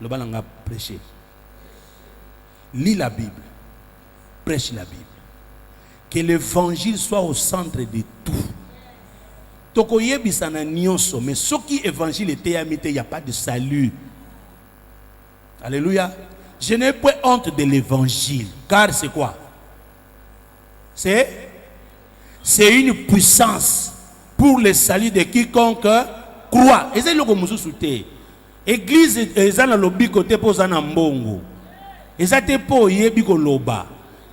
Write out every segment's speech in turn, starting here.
balanga prêcher. Lis la Bible. Prêche la Bible. Que l'évangile soit au centre de tout. Tokoyebi sana nyonso, mais ce qui évangile était amité, il n'y a pas de salut. Alléluia. Je n'ai pas honte de l'évangile. Car c'est quoi? C'est une puissance pour le salut de quiconque croit. Et c'est le que souté. Église est dans le côté pour zana mbongo. Et ça te po yebi ko loba.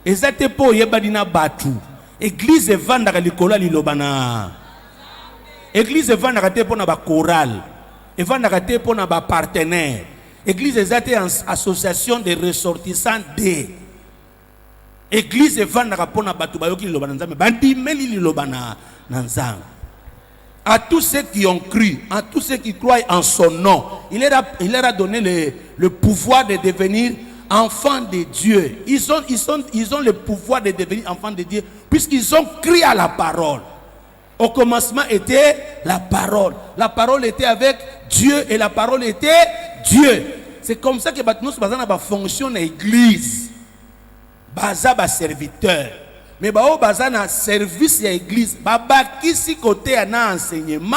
Et ça te po yebadina batu. Église est vendaka likola lilobana. Église est vendaka te po na ba chorale. Et vendaka te po na ba partenaire. Église est en association de ressortissants de. Église est vendaka po na batu bayoki lilobana nzambe. Bandimeli lilobana nanzang. À tous ceux qui ont cru, à tous ceux qui croient en son nom, il leur a donné le pouvoir de devenir enfants de Dieu. Ils ont le pouvoir de devenir enfants de Dieu puisqu'ils ont cru à la parole. Au commencement était la parole. La parole était avec Dieu et la parole était Dieu. C'est comme ça que nous fonctionne dans l'église. Baza ba serviteur. Mais bao baza na service ya église. Baba kisi côté na enseignement,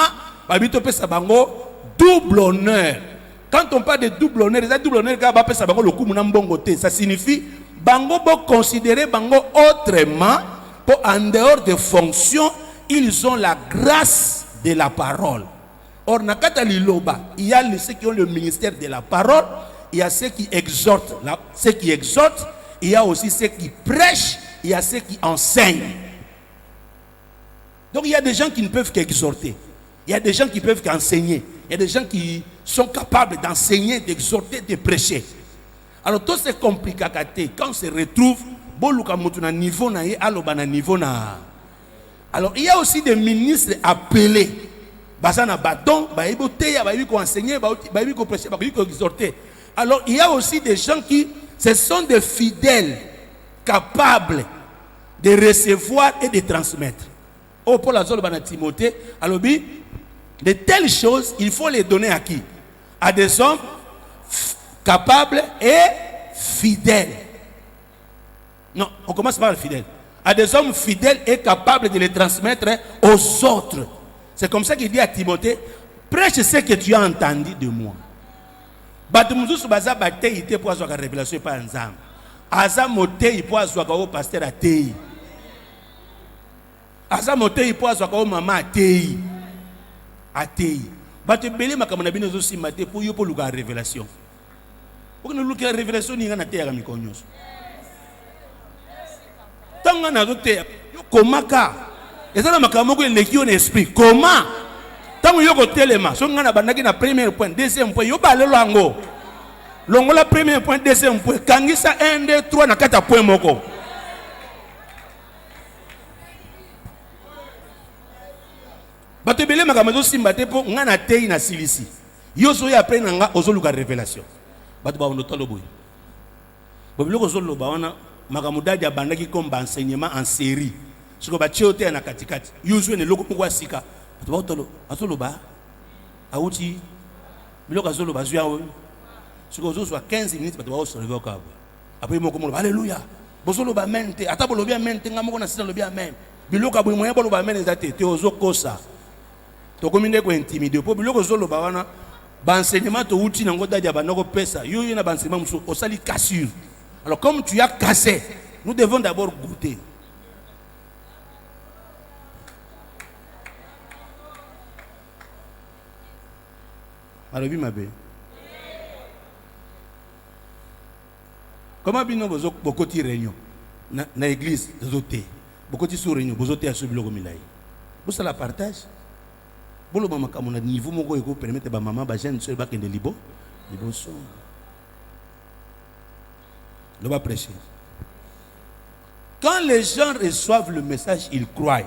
babito pesa bango double honneur. Quand on parle de double honneur, ça signifie bango bo considérer bango autrement pour en dehors des fonctions, ils ont la grâce de la parole. Or nakata liloba, il y a ceux qui ont le ministère de la parole, il y a ceux qui exhortent, il y a aussi ceux qui prêchent, il y a ceux qui enseignent. Donc il y a des gens qui ne peuvent qu'exhorter. Il y a des gens qui peuvent qu'enseigner. Il y a des gens qui sont capables d'enseigner, d'exhorter, de prêcher. Alors tout c'est compliqué quand on se retrouve niveau na. Alors il y a aussi des ministres appelés. Basana bâton, enseigner, prêcher, exhorter. Alors il y a aussi des gens qui ce sont des fidèles capables de recevoir et de transmettre. Oh, Paul a dit Timothée, alors de telles choses, il faut les donner à qui? À des hommes capables et fidèles. Non, on commence par le fidèle. À des hommes fidèles et capables de les transmettre aux autres. C'est comme ça qu'il dit à Timothée, prêche ce que tu as entendu de moi. Batumuzu baza batei te pour avoir la révélation par ensemble. Aza motei pour avoir au pasteur atei. Aza motei pour avoir au maman atei. Atei. Batu belé makamana bino zo simate pour yo pour luka révélation. Pour que nous luka révélation ni ngana te ya mikonyos. Tanga na zo te yo komaka. Ezala makamoko lekio na esprit. Comment? Tant yo ko telema, so ngana bandaki na premier point, deuxième point, yo balelo ango. Longola premier point, deuxième point, kangisa 1 2 3 na kata point moko. Bato belé makamazo simbate po ngana tei na silisi. Yo so ya après nga ozoluka révélation. Bato ba ondo tolo boy. Bobilo ko zolo ba wana makamudadi abandaki comme enseignement en série. Siko ba chiote na katikati. Yo so ne loko kwa sika. Azoloba auti biloko azoloba zuya o siko zozwa 15 minutes bato ba se réveiller kabo après moko mo alléluia bozoloba mente ata bolobi mente ngamoko na sina lobi amen biloko abo moyen boloba amen ezate te ozokosa to kominde ko intimider po biloko zoloba wana ba enseignement to uti na ngoda dia banoko pesa yo na ba enseignement muso osali cassure. Alors comme tu as cassé, nous devons d'abord goûter. Alobi mabe. Comment bino bozo bokoti réunion na église zoté. Bokoti sous réunion bozoté à subilo ko milai. Bosa la partage. Bolo mama kamona niveau moko eko permettre ba maman ba jeune seul ba kende libo so. Le va prêcher. Quand les gens reçoivent le message, ils croient.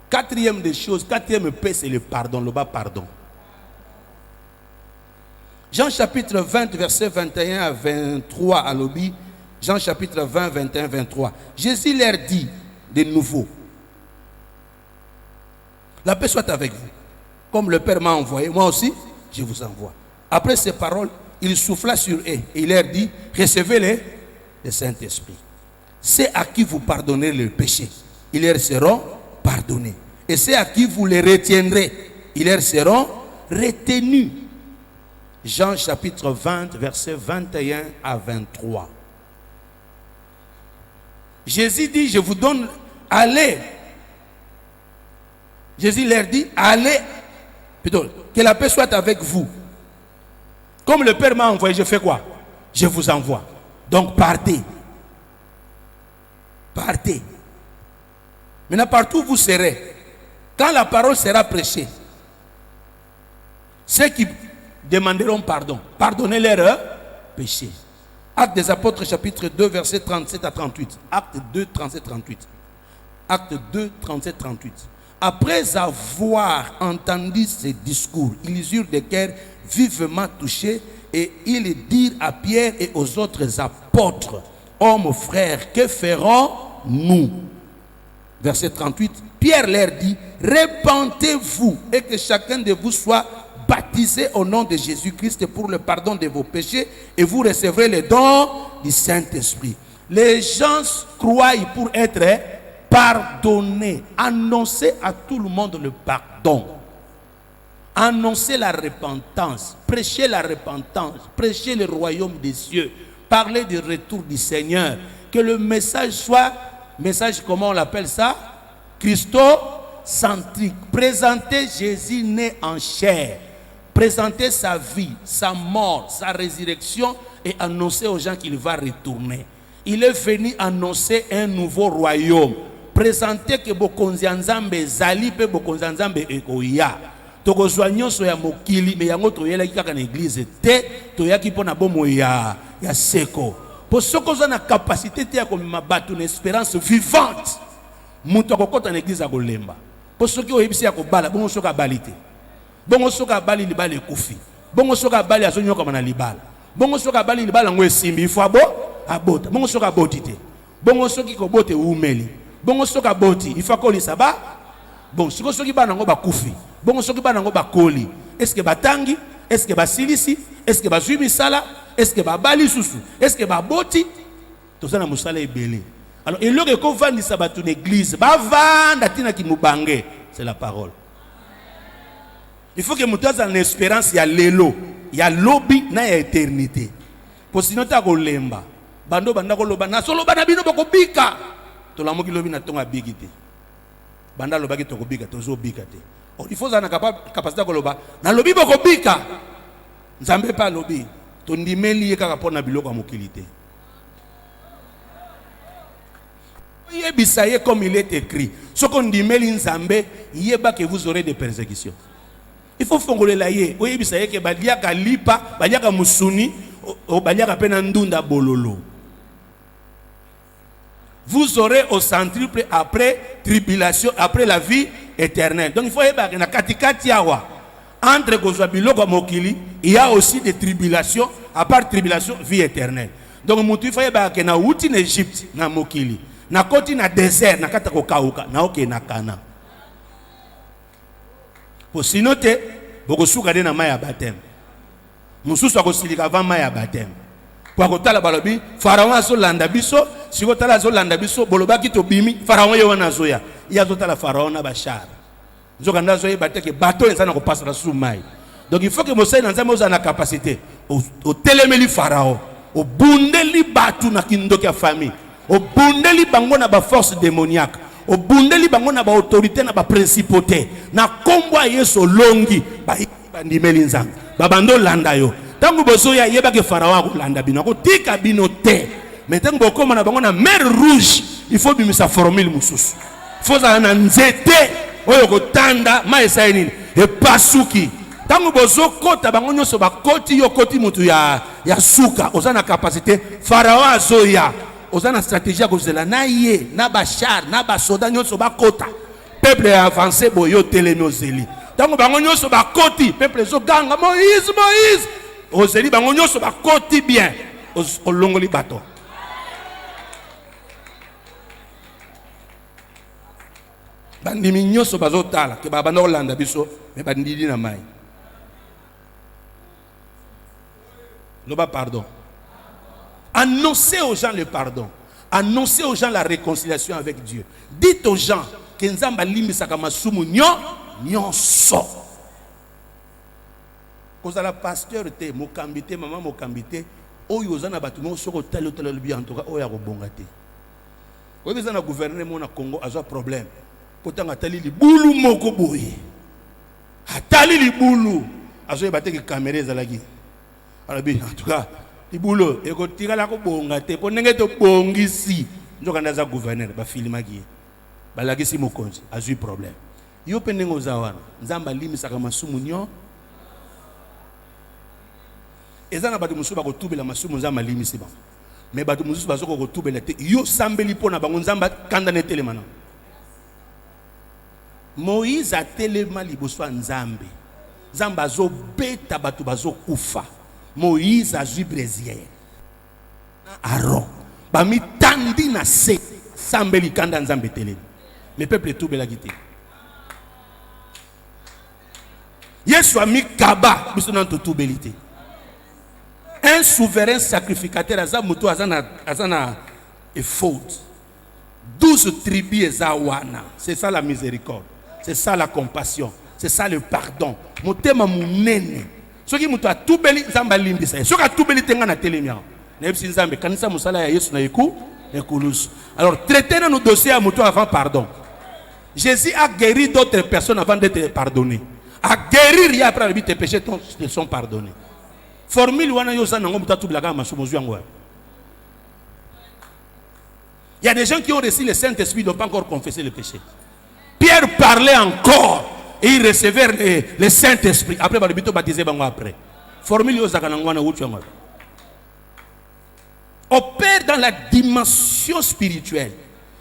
Quatrième des choses, quatrième paix, c'est le pardon, le bas pardon. Jean chapitre 20, verset 21 à 23 à l'obi. Jean chapitre 20, 21, 23. Jésus leur dit de nouveau, la paix soit avec vous. Comme le Père m'a envoyé, moi aussi, je vous envoie. Après ces paroles, il souffla sur eux et il leur dit, recevez le Saint-Esprit. C'est à qui vous pardonnez le péché, ils leur seront pardonnés. Et c'est à qui vous les retiendrez, ils leur seront retenus. Jean chapitre 20, versets 21 à 23. Jésus dit, je vous donne, allez. Jésus leur dit, allez, plutôt, que la paix soit avec vous. Comme le Père m'a envoyé, je fais quoi? Je vous envoie. Donc partez. Partez. Maintenant, partout où vous serez, quand la parole sera prêchée, ceux qui demanderont pardon, pardonnez leurs péchés. Actes des Apôtres, chapitre 2, versets 37 à 38. Acte 2, 37, 38. Acte 2, 37, 38. Après avoir entendu ces discours, ils eurent des cœurs vivement touchés et ils dirent à Pierre et aux autres apôtres, hommes frères, que ferons-nous? Verset 38, Pierre leur dit, répentez-vous et que chacun de vous soit baptisé au nom de Jésus-Christ pour le pardon de vos péchés et vous recevrez le don du Saint-Esprit. Les gens croient pour être pardonnés. Annoncez à tout le monde le pardon. Annoncez la repentance. Prêchez la repentance. Prêchez le royaume des cieux. Parlez du retour du Seigneur. Que le message soit, message comment on l'appelle ça? Christocentrique. Présentez Jésus né en chair. Présenter sa vie, sa mort, sa résurrection et annoncer aux gens qu'il va retourner. Il est venu annoncer un nouveau royaume. Présenter que bokonzi nzambe zali pe bokonzi nzambe ekoya. Tokozwa nyonso ya mokili me yango toyelaki kaka na église te, toyaki pona bomo ya seko. Po soko za na capacité te ya komema bato na espérance vivante. Mutu akokota na église akolemba. Po soki oyebisi ya kobala bongo soka balite. Bongo soka bali libala ekufi. Bongo soka bali azonyoka na libala. Bongo soka bali libala ngo esimbi ifo abota. Bongo soka boti te. Bongo soki ko bote umeli. Bongo soka boti ifo kolisa ba. Bon, siko soki bana ngo bakufi. Bongo soki bana ngo bakoli. Est-ce que batangi? Est-ce que basilisi? Est-ce que bazwi misala? Est-ce que babali susu? Est-ce que baboti? Tout ça na musala ebele. Alors, et lorsque ko vandi sabatu l'église, ba vanda tina ki mubange, c'est la parole. Il faut que nous ayons une espérance, il y a l'élo, il y a lobby, il y a l'éternité. Pour sinon, tu as lemba. Bando banda ko loba na solo bana bino bako bika. To la moki lobi na tonga bigite. Banda loba ki to ko bika to zo bika te. Il faut ça na capacité ko loba na lobi bako bika. Nzambe pa lobi. To ndimeli kaka pona biloko mokilité. Yebisaye comme il est écrit. Ce qu'on ndimeli nzambe, yeba que vous aurez des persécutions. Il faut fongoler la ye. Oui, ça y est que baliaka lipa, baliaka musuni, o baliaka penandunda bololo. Vous aurez au centuple après tribulation, après la vie éternelle. Donc il faut que na katikati yawa entre kozabilo kwa mokili, il y a aussi des tribulations, à part tribulation, vie éternelle. Donc mutu il faut que na uti na Égypte na mokili, na koti na désert na kata ko kauka, na oke na Kana. Pour sinon te boko suka de na mai ya baptême. Mususu akosilika avant mai ya baptême. Pour kotala balobi Pharaon azo landa biso, siko tala azo landa biso bolobaki to bimi Pharaon yo wana zoya. Ya zotala Pharaon na bashar. Nzoka ndazo yebate ke bateau ezana ko passer sous mai. Donc il faut que Mosai na nzambe oza na capacité au telemeli Pharaon, au bundeli batu na kindoki ya famille, au bundeli bango na ba force démoniaque. Au bundeli bango na ba autorité na ba principauté na kombo yeso longi ba ndimeli nzambe babando landa yo tangu bozoya yeba ke Pharaon ko landa bino ko tika bino te mais tangu bokoma na bango na mer rouge il faut bimisa formule mususu faut za na nzete oyo ko tanda maesa nini e pasuki tangu bozokota bango nyoso bakoti yo koti mutu ya suka ozana capacité Pharaon azoya ozana stratégie à cause de la naie na bachar na basoda nyonso bakota peuple avancé boyo telemozeli tango bango nyonso bakoti peuple zo ganga Moïse ozeli bango nyonso bakoti bien olongoli bato bandimi nyonso bazotala ke babanda kolanda biso me bandidi na mai Pardon. Annoncez aux gens le pardon. Annoncez aux gens la réconciliation avec Dieu. Dites aux gens que Nzamba limbisaka masumu nyonso. Koza la pasteur te mokambite maman mokambite oyo zana batu mo soko talo bi en tout cas oya ko bongate. Oyo zana gouvernement na Congo azwa problème. Potanga tali libulu moko boye. Atali libulu azoye bateki caméra ezalaki. Alabi en tout cas libulu eko tikala ko bongate po ndenge to bongisi nzoka ndaza gouverneur ba filmaki. Balagisi mokonzi azwi problème. Yo pendengo ozawana Nzamba limisaka masumu nyo. Ezana batu musuba ko tubela masumu Nzamba limisi ba. Mais batu musuba bazoko ko tubela te yo sambeli pona bango Nzamba kanda netele mana. Moïse a telema liboso Nzambe. Nzamba zo beta batu bazo kufa. Moïse a zui brasier. Aaron ba mi tandi na se sambeli kanda Nzambe telema. Le peuple tout belagité. Yesu a mis kaba biso nan tout belité. Un souverain sacrificateur azamuto azana et faute. 12 tribus ezawana. C'est ça la miséricorde. C'est ça la compassion. C'est ça le pardon. Motema munene. Soki muto a tout beli Nzamba limbisa. Soki a tout beli tenga na telemia. Na yebisi Nzambe kanisa musala ya Yesu na ekulusu. Alors traitez nos dossiers à muto avant pardon. Jésus a guéri d'autres personnes avant d'être pardonné. A guérir et après tes péchés te sont pardonnés. Formule wana yo za nango mutatu blaga masumozu yango. Il y a des gens qui ont reçu le Saint-Esprit n'ont pas encore confessé le péché. Pierre parlait encore et il recevait le Saint-Esprit. Après ba bito baptisé bango après. Formule yo za kanango na wutu yango. Opère dans la dimension spirituelle.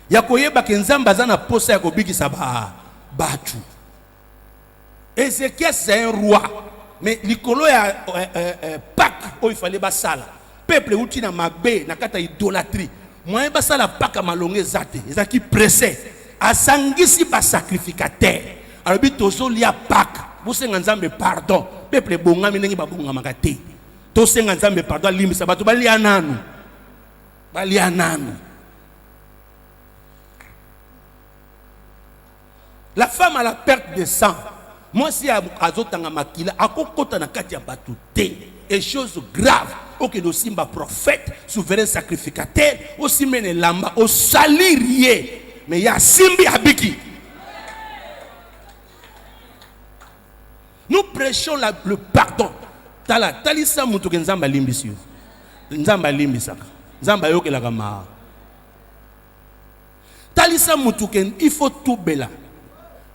Yakoyeba ke Nzamba zana posa ya kobikisa batu. Ézéchiel c'est un roi. Mais likolo ya Pâques où il fallait basala. Peuple outi na mabe na kata idolâtrie. Moyen basala Pâques malonge zate. Ezaki pressé. Asangisi ba sacrificateur. Alors bi tozo lia Pâques. Bosenga Nzambe pardon. Peuple bongami ndenge ba bongama kate. Tosenga Nzambe pardon limisa batu balia nanu. Balia nanu. La femme à la perte de sang. Moi, si azotanga makila, akokota na kati ya batu te. Et chose grave, auquel aussi ma prophète, souverain sacrificateur, aussi mène lamba, au salirié. Mais il y a simbi abiki. Nous prêchons le pardon. Talisa mutuke Nzamba limbisi. Nzamba limbisa. Nzamba yoke la kama. Talisa mutuke, il faut tout bela.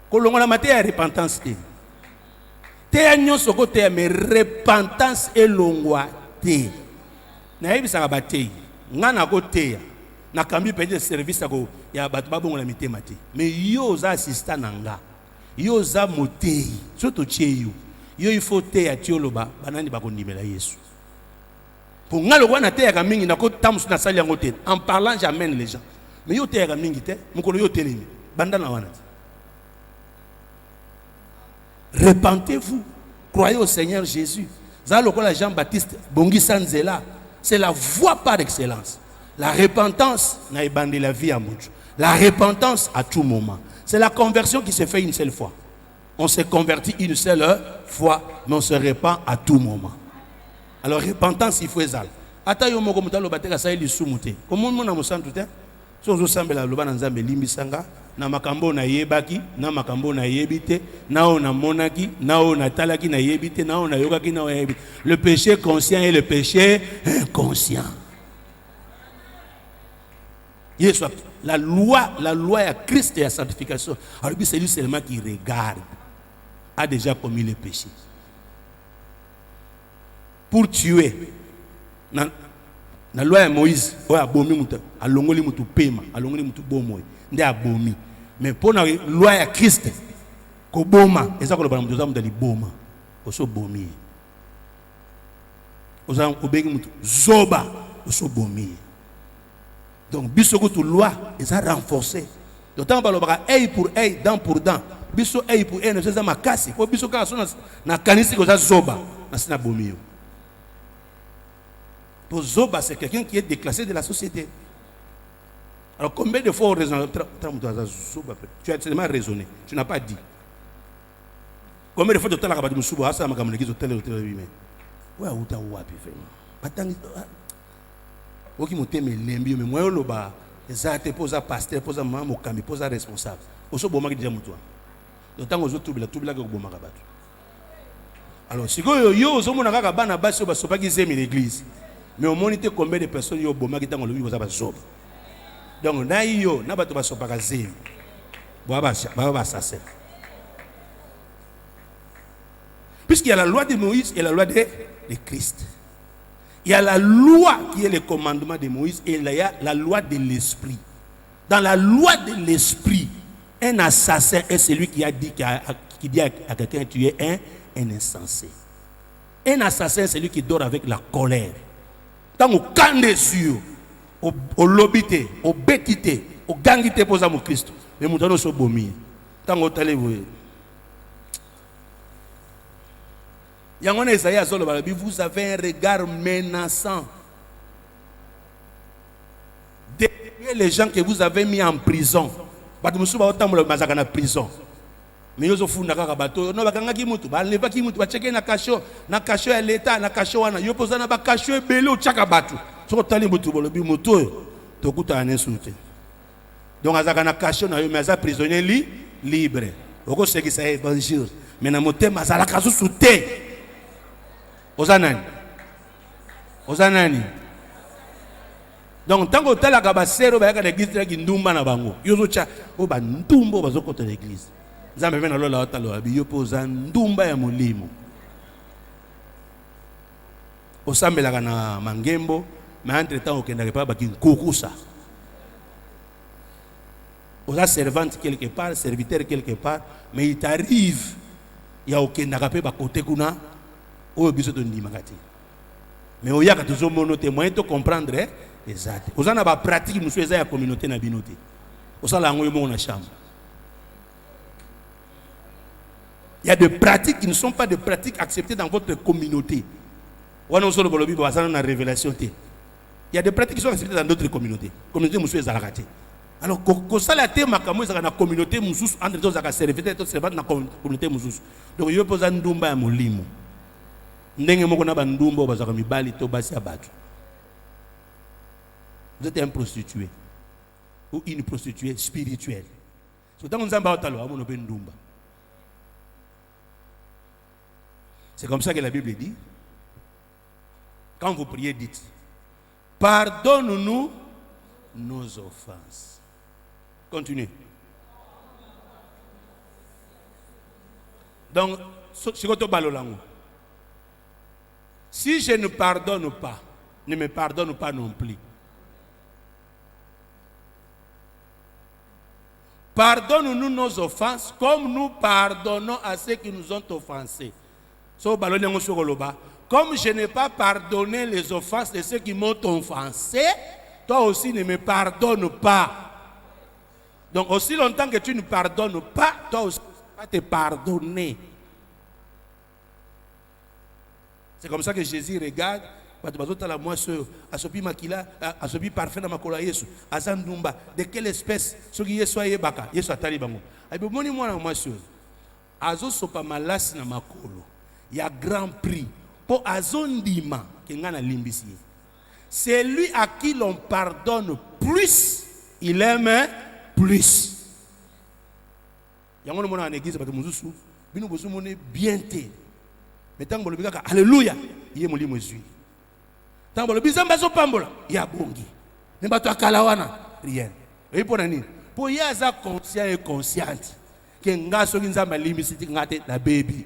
Kolongo la matière ya repentance te. Te nyonso ko te mais repentance elongwa te. Na yebisa ba te. Ngana ko te. Na kambi pede service ko ya batu babongo la mitema te. Mais yo za assistant nanga. Yo za motei. Soto cheyo. Yo il faut te ya tioloba banani ba ko ndimela Yesu. Pour ngalo wana te ya mingi na ko tamusu na sali yango te. En parlant j'amène les gens. Mais yo te ya mingi te. Mukolo yo telemi. Banda na wana. Repentez-vous, croyez au Seigneur Jésus. Jean-Baptiste Bongi-Sanzela, c'est la voie par excellence. La repentance n'a ébandé la vie à Mouch. La repentance à tout moment. C'est la conversion qui se fait une seule fois. On se convertit une seule fois, mais on se repent à tout moment. Alors repentance, il faut exal. Atayo moko mutalo bateka sa ili sumute. Comment on a musantu te? So zo sambela loba na Nzambe limbisanga. Na makambo na yebaki, na makambo na yebite, na on a monaki, na on a talaki na yebite, na on a yokaki na yebite. Le péché conscient et le péché inconscient. Yes, la loi à Christ et à sanctification. Alors c'est lui seulement qui regarde a déjà commis le péché. Pour tuer, na loi ya Moïse, o abomi mutu, alongoli mutu pema, alongoli mutu bomoy. Abomi. Mais pour la loi à Christ, Koboma, et ça que le bonhomme de l'homme de l'iboma, au bomi. Aux hommes Zoba, au bomi. Donc, bisoko tu loi, et ça renforcé. D'autant que le œil pour œil, dent pour dent. Biso œil pour œil, ne sais pas ma casse. Pour biso quand na kanisi ko za zoba, na sina bomi. Pour Zoba, c'est quelqu'un qui est déclassé de la société. Alors combien de fois on raisonne? Tu as tellement raisonné, tu n'as pas dit. Combien de fois tu as dit que tu as dit que tu as dit ouais, où tu as dit où tu as dit mais moi, je pose à pasteur, pose à maman, pose à responsable. Aussi, bon, je dis à toi. Donc, tant que je trouve la alors, si vous avez un bas, vous ne pas l'église. Mais au moins, combien de personnes qui ont bon qui ont le job. Donc, na yo, na bato ba sopa kazemi. Ba ça. Puisqu'il y a la loi de Moïse et la loi de Christ. Il y a la loi qui est le commandement de Moïse et il y a la loi de l'esprit. Dans la loi de l'esprit, un assassin est celui qui dit à quelqu'un tu es un insensé. Un assassin est celui qui dort avec la colère. Tant au camp des yeux, au lobité, au bétité, au gangité pour mon Christ. Mais nous avons ce bomi. Tant au télé, vous avez un regard menaçant. Derrière les gens que vous avez mis en prison. Vous avez en prison. Mais vous avez bateau, no bakanga ki mutu, ba leva ki mutu, ba cheke na kasho ya leta, na kasho wana, yo poza na ba kasho ebele o chaka batu. So tali mutu bolobi mutu to kuta anesunte. Donc azaka na kasho na yo mais aza prisonnier libre. Oko seki sa bonjour. Mais na motema azala kasu sute. Ozanani. Donc tant que tala ka ba sero ba ka l'église ki ndumba na bango. Yo zo cha o ba ndumbo bazokota l'église. Zambe vena lola otalo abiyo poza ndumba ya molimo. Osambelaka na mangembo, mais entre temps okendaka pa baki nkukusa. Oza servante quelque part, serviteur quelque part, mais il t'arrive ya okendaka pe ba côté kuna oyo biso to ndimaka te. Mais oyaka toujours mono témoin to comprendre exact. Oza na ba pratique musu eza ya communauté na binoté. Osala ngo yo na chambre. Il y a des pratiques qui ne sont pas des pratiques acceptées dans votre communauté. Il y a des pratiques qui sont acceptées dans d'autres communautés. Communauté musu ezalakati. Alors ko sala te makambo ezaka na communauté mususu entre deux zaka serviteur to servante na communauté mususu. Donc yo poza ndumba ya molimo. Ndenge moko na ba ndumba bazaka mibali to basi abatu. Vous êtes un prostitué ou une prostituée spirituelle. So tant nzamba otalo amono pe ndumba. C'est comme ça que la Bible dit. Quand vous priez, dites, pardonne-nous nos offenses. Continuez. Donc, si je ne pardonne pas, ne me pardonne pas non plus. Pardonne-nous nos offenses comme nous pardonnons à ceux qui nous ont offensés. Comme je n'ai pas pardonné les offenses de ceux qui m'ont offensé, toi aussi ne me pardonne pas. Donc aussi longtemps que tu ne pardonnes pas, toi aussi tu ne vas te pardonner. C'est comme ça que Jésus regarde. De quelle espèce? Il y a grand prix pour Azondima qui ngana limbisi. C'est lui à qui l'on pardonne plus, il aime plus. Yango mona en église parce que mususu bino bozu mone bien té. Mais tant que ka alléluia, yé molimo ezui. Tant que bizamba zo pambola, ya bongi. Ne bato akala wana, rien. Et pour nani? Pour yaza conscient et consciente que ngaso nzamba limbisi ngate na baby.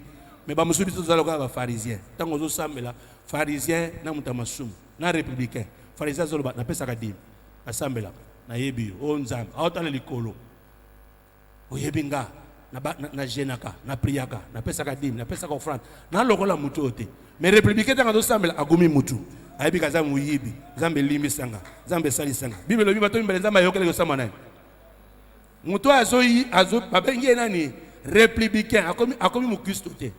Mais ba musubi tous zaloka ba pharisien. Tant que zo sambela pharisien na mutamasum, na républicain. Pharisien zoloba na pesa kadim. Asambela na yebi o nzamba. Aotala likolo. O yebinga na jenaka, na priaka, na pesa kadim, na pesa offrande. Na lokola mutu ote. Mais républicain tant que zo sambela agumi mutu. Ayebi kazamu yibi, zambe limbi sanga, zambe sali sanga. Bible lobi bato mbele zamba yokele ko samana. Mutu azo babengi nani républicain akomi mu Christ te.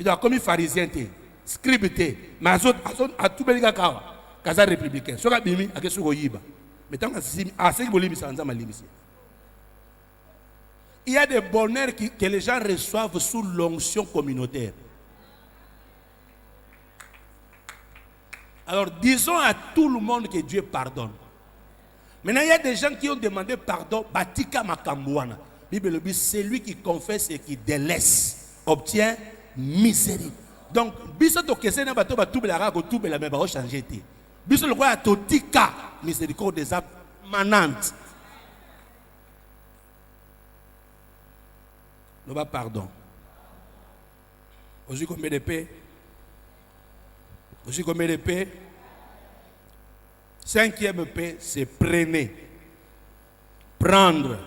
Il a commis pharisien te, scribe te, mais a tout belga kawa. kaza républicain. Soka bimi akesu ko yiba. Mais tant que c'est qui bolimi sanza malimisi. Il y a des bonheurs que les gens reçoivent sous l'onction communautaire. Alors disons à tout le monde que Dieu pardonne. Maintenant, il y a des gens qui ont demandé pardon. Batika makambouana. Bible dit, c'est lui qui confesse et qui délaisse obtient miséricorde. Donc, biso to kese na bato ba tubela ko tubela me ba changer té. Biso le quoi to tika miséricorde des manantes. Nous va pardon. Aujourd'hui combien de paix? Aujourd'hui combien de paix? Cinquième paix, c'est prenez. Prendre.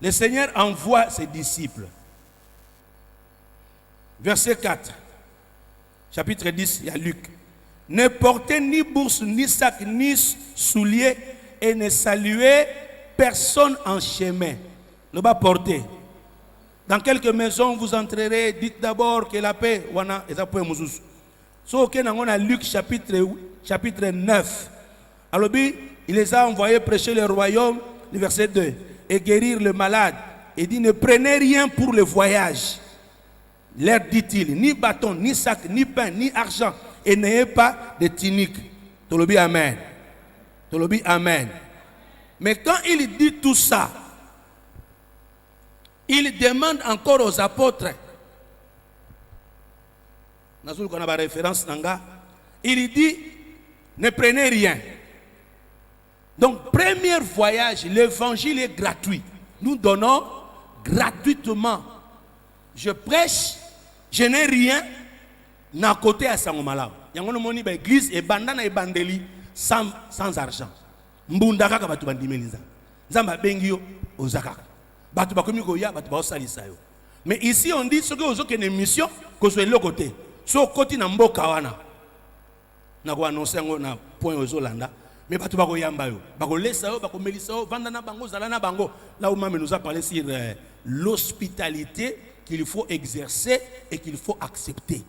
Le Seigneur envoie ses disciples. Verset 4. Chapitre 10, il y a Luc. Ne portez ni bourse, ni sac, ni souliers et ne saluez personne en chemin. Ne pas porter. Dans quelques maisons vous entrerez, dites d'abord que la paix. So, on a Luc chapitre 9. Alors, il les a envoyés prêcher le royaume, le verset 2, et guérir le malade. Il dit, ne prenez rien pour le voyage. Leur dit-il, ni bâton, ni sac, ni pain, ni argent, et n'ayez pas de tunique. Tolobi amen. Tolobi amen. Mais quand il dit tout ça, il demande encore aux apôtres. Il dit, ne prenez rien. Donc, premier voyage, l'évangile est gratuit. Nous donnons gratuitement. Je prêche, je n'ai rien, n'a côté à Sangomala. Il y a une église et bandana et bandeli sans argent. Mbundaka ka batu bandimeliza. Zamba bengio ozaka. Batu bakomi goya batu ba osalisa yo. Mais ici on dit ce que ozo kene mission ko so le côté. So côté na mboka wana. Na ko annoncer ngo na point ozo landa. Mais batu bako yamba yo. Bako lesa yo, bako melisa yo, vanda na bango zala na bango. Là où Maman nous a parlé sur l'hospitalité qu'il faut exercer et qu'il faut accepter.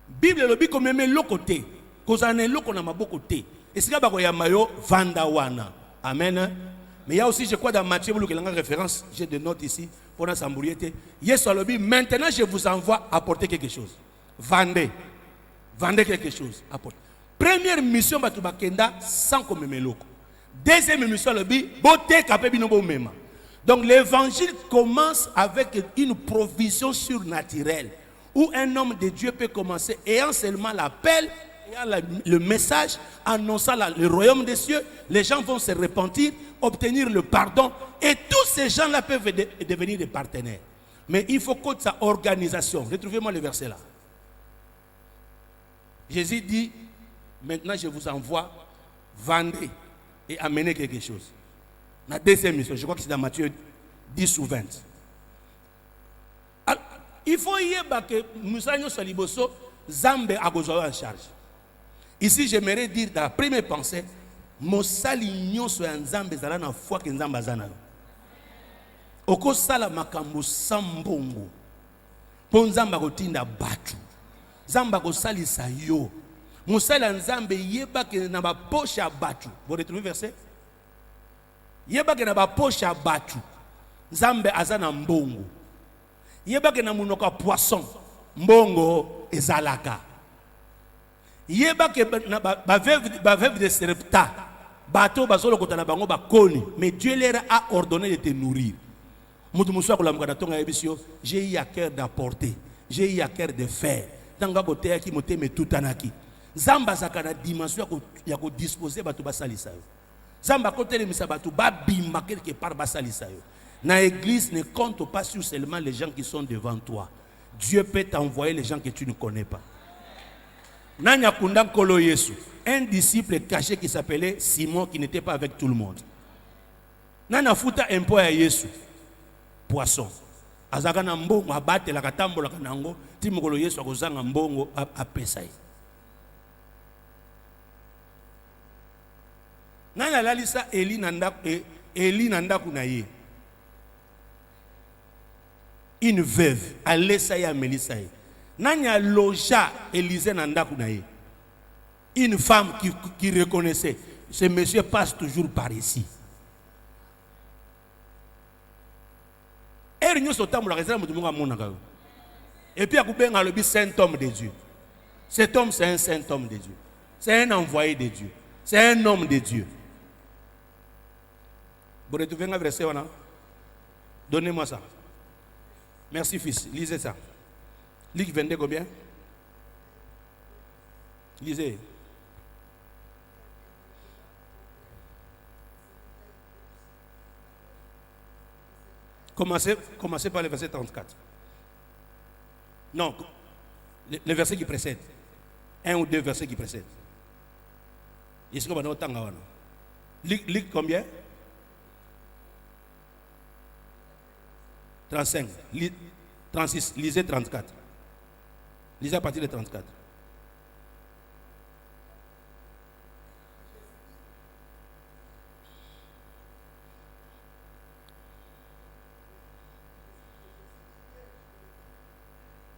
Bible le dit comme même le côté. Kozane lo kona maboko te. Et c'est là bako yamba yo vanda wana. Amen. Mais il y a aussi, je crois, dans Matthieu, vous avez une référence, j'ai des notes ici, pour la sambouriété. Yes, maintenant je vous envoie apporter quelque chose. Vendez. Vendez quelque chose. Apportez. Première mission, Batubakenda, sans comme meloko. Deuxième mission, le bi, beauté capé binobo mema. Donc l'évangile commence avec une provision surnaturelle, où un homme de Dieu peut commencer, ayant seulement l'appel, le message, annonçant le royaume des cieux, les gens vont se repentir, obtenir le pardon, et tous ces gens-là peuvent devenir des partenaires. Mais il faut que sa organisation, retrouvez-moi le verset là. Jésus dit, maintenant je vous envoie, vendez et amenez quelque chose. La deuxième mission, je crois que c'est dans Matthieu 10 ou 20. Alors, il faut y avoir que nous soyons saliboso, Zambe a besoin en charge. Ici, j'aimerais dire dans la première pensée, Mosali nyonso ya Nzambe zala na foi ke Nzambe azana. Oko sala makambo sambongo. Po Nzambe akotinda batu. Nzambe akosalisa yo. Mosali ya Nzambe yeba ke na ba poche ya batu. Vous retrouvez verset? Yeba ke na ba poche ya batu. Nzambe azana mbongo. Yeba ke na munoko poisson. Mbongo ezalaka. Yeba ke ba veuve de Serepta bateau bazolo kotana bango bakoni, mais Dieu leur a ordonné de te nourrir. Mutu muswa ko lamka tonga yebisio, j'ai eu à cœur d'apporter, j'ai eu à cœur de faire. Tanga boteya ki moteme tutanaki. Zamba zakana dimension ya ko disposer bato basalisa yo. Zamba ko telemisa bato ba bimba quelque part basalisa yo. Na église ne compte pas sur seulement les gens qui sont devant toi. Dieu peut t'envoyer les gens que tu ne connais pas. Nanya kunda kolo Yesu, un disciple caché qui s'appelait Simon, qui n'était pas avec tout le monde. Nana futa impo ya Yesu, poisson. Azaka na mbongo abate la katambo la kanango, timokolo Yesu akozanga mbongo apesai. Nana lalisa Eli nanda kunaye. Une veuve, Alessa ya Melissa. Nanya loja Élysée Nandaku naye. Une femme qui reconnaissait, ce monsieur passe toujours par ici. Et puis, il y a le saint homme de Dieu. Cet homme, c'est un saint homme de Dieu. C'est un envoyé de Dieu. C'est un homme de Dieu. Vous retrouvez un verset, donnez-moi ça. Merci, fils. Lisez ça. Luc 22, combien? Lisez. Commencez par le verset 34. Non, le verset qui précède. Un ou deux versets qui précèdent. Est-ce que vous avez autant? Luc combien? 35. 36. Lisez 34. Lisez à partir de 34.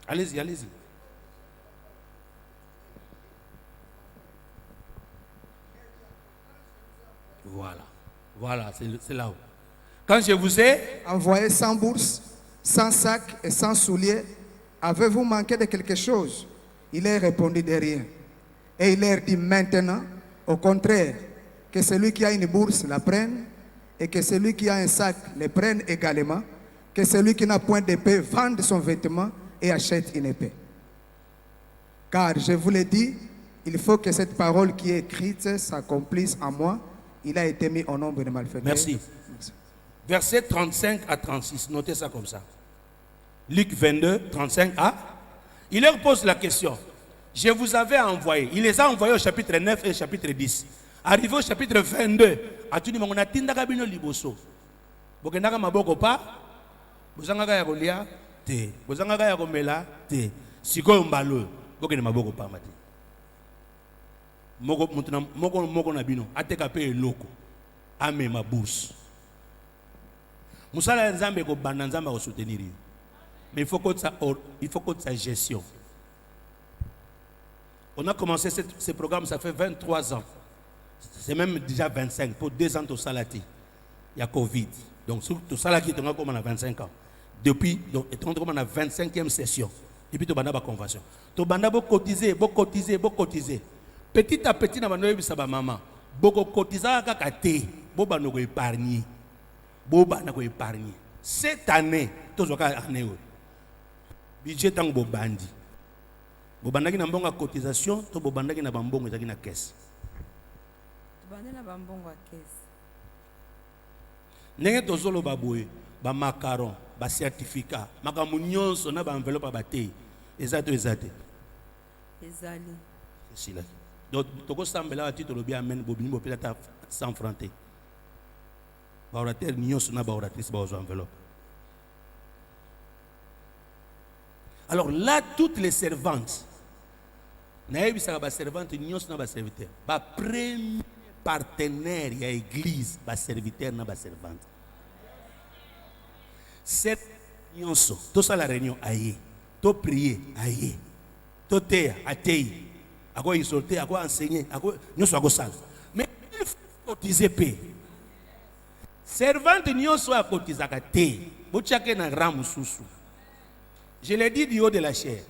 Allez-y, allez-y. Voilà, c'est là-haut. Quand je vous ai envoyé sans bourse, sans sac et sans souliers, avez-vous manqué de quelque chose? Il leur répondit de rien. Et il leur dit maintenant, au contraire, que celui qui a une bourse la prenne, et que celui qui a un sac le prenne également, que celui qui n'a point d'épée vende son vêtement et achète une épée. Car je vous l'ai dit, il faut que cette parole qui est écrite s'accomplisse en moi. Il a été mis au nombre de malfaiteurs. Merci. Verset 35 à 36, notez ça comme ça. Luc 22, 35 à. Il leur pose la question. Je vous avais envoyé. Il les a envoyés au chapitre 9 et au chapitre 10. Arrivé au chapitre 22, à tout le monde, on a tindaka bino liboso. Bokendaka maboko pa, bozangaka ya kolia te, bozangaka ya komela te. Sikoyo mbalo, bokende maboko pa mati. Moko na bino, ateka pe eloko, ame ma bourse. Musala nzambe ko banda nzambe ko soutenir. Mais il faut que ça gestion. On a commencé ce programme, ça fait 23 ans. C'est même déjà 25. Pour 2 ans, tout ça là, il y a Covid. Donc, tout ça là, on a 25 ans. Depuis, donc, on a 25e session. Depuis, on a une convention. On a cotisé. Petit à petit, on a eu maman. Beaucoup cotisé, on a épargné. Cette année, tout ce année, budget tant que bandi. Bobandaki na mbongo cotisation, to bobandaki na bambongo ezaki na caisse. Bobandaki na bambongo a caisse. Ndenge tozolo baboye, ba macaron, ba certificat, makambo nyonso na ba enveloppe ba te. Ezate. Ezali. C'est là. Donc toko sambela ati to lobi amen bobini bopela ta 100 francs te. Ba orateur nyonso na ba oratrice ba ozo enveloppe. Alors là, toutes les servantes, ba servante nyonso na ba serviteur, ba premier partenaire ya église, ba serviteur na ba servante. Cette nyonso, tout ça la réunion aïe, to prier aïe, to te atei, à quoi insulter, à quoi enseigner, à quoi nyonso à sala. Mais il faut cotiser paix. Servante nyonso a cotiser ka te, bo tchake na ramu susu. Je l'ai dit du haut de la chair.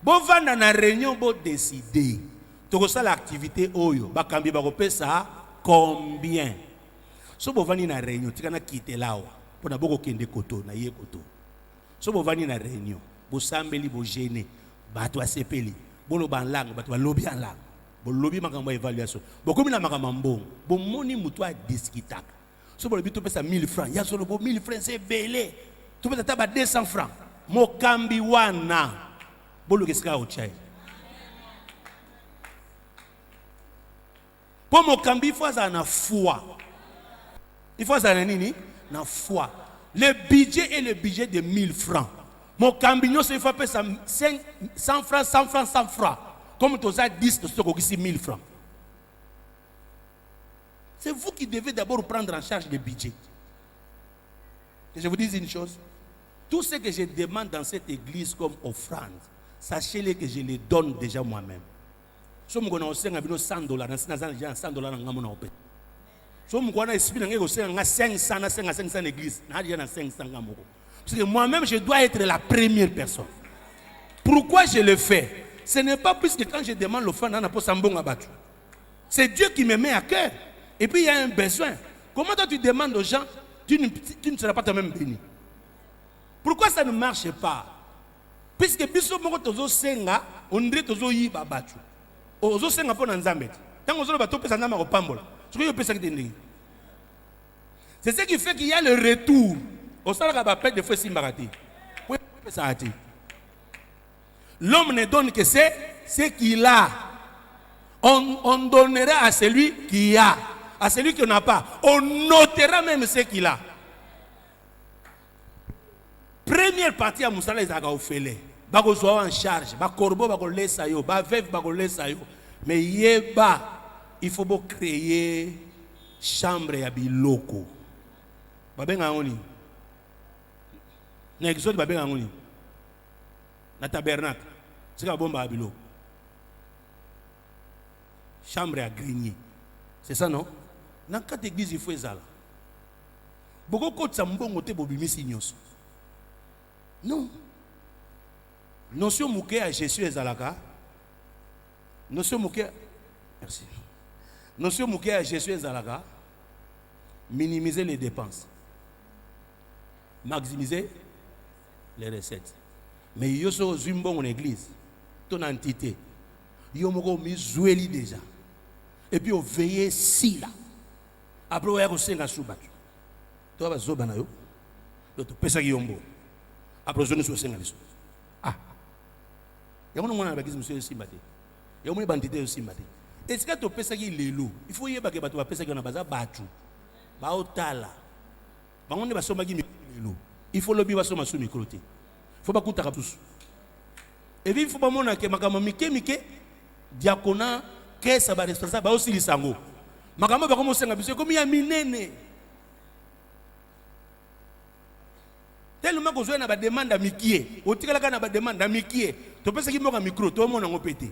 Bon vanda na réunion bon décider. Tout ça l'activité oyo. Bakambi bakope ça combien? So bon vani na réunion. Tu kana quitter là. Pour na boko kende koto na ye koto. So bon vani na réunion. Bo sambeli bo gêner. Bato asepeli. Bo lo ban langue. Bato lobi en langue. Bo lobi makambo évaluation. Bo komi na makambo mbongo. Bo moni muto a discutaka. So bon tu pèse 1000 francs. Ya solo bo 1000 francs c'est belé. Tu peux t'attaquer 200 francs. Mokambi wana. Bolo keska ochai. Pour mokambi il faut ça na foi. Il faut ça na nini? Na foi. Le budget est le budget de 1000 francs. Mokambi non il faut payer 100 francs, 100 francs, 100 francs. Comme tu as 10, tu as 1000 francs. C'est vous qui devez d'abord prendre en charge le budget. Que je vous dise une chose. Tout ce que je demande dans cette église comme offrande, sachez-le que je les donne déjà moi-même. Si je suis 100 dollars, je suis 100 dollars. Si je suis 500 l'église, je suis 500. Parce que moi-même, je dois être la première personne. Pourquoi je le fais? Ce n'est pas plus que quand je demande l'offrande, c'est Dieu qui me met à cœur. Et puis il y a un besoin. Comment toi tu demandes aux gens, tu ne seras pas toi-même béni? Pourquoi ça ne marche pas? Puisque biso moko tozo senga, on dirait tozo yiba batu. Ozo senga po na nzambe. Tant ozo bato pesa nzambe ko pambola. Ce que yo pesa ki. C'est ce qui fait qu'il y a le retour. Au salaire ba pète de fois simbarati. Oui, pesa ati. L'homme ne donne que ce qu'il a. On donnera à celui qui a. À celui qui n'a pas. On notera même ce qu'il a. Première partie à Moussala, ils ont fait. Bako zo en charge, ba corbeau bako lesa yo, ba veuve bako lesa yo. Mais yeba, il faut beau créer chambre ya biloko. Ba benga ngoni. Na exode ba benga ngoni. Na tabernacle. C'est ka bomba ya biloko. Chambre à grenier. C'est ça non? Dans quatre églises il faut ezala. Boko kotsa mbongo te bobimisi nyonso. Non. Notion mouké à Jésus et Zalaka. Notion mouké. Merci. Notion mouké à Jésus et Zalaka. Minimiser les dépenses. Maximiser les recettes. Mais yo so zumbon en église. Ton entité. Yo moko mi zoueli déjà. Et puis on veille si là. Après on va senga soubatu. Toi va zobana yo. Yo to pesa ki yombo. Après je ne suis pas senga. Ah. Il y a un monde qui est sympathique. Il y a un bandité sympathique. Est-ce que tu penses qu'il est lourd? Il faut y aller parce que tu penses qu'il y a un bazar battu. Baotala. On ne va pas se il faut le bien se mettre micro. Il faut pas coûter à tous. Et puis il faut pas montrer que makama mike diakona que ça va responsable ba aussi lisango. Makama ba comme senga biso comme il y a minene. Tellement que je na ba demande à mikie. O tikala kana ba demande à mikie. Tu penses qu'il moka micro, tout le monde a pété.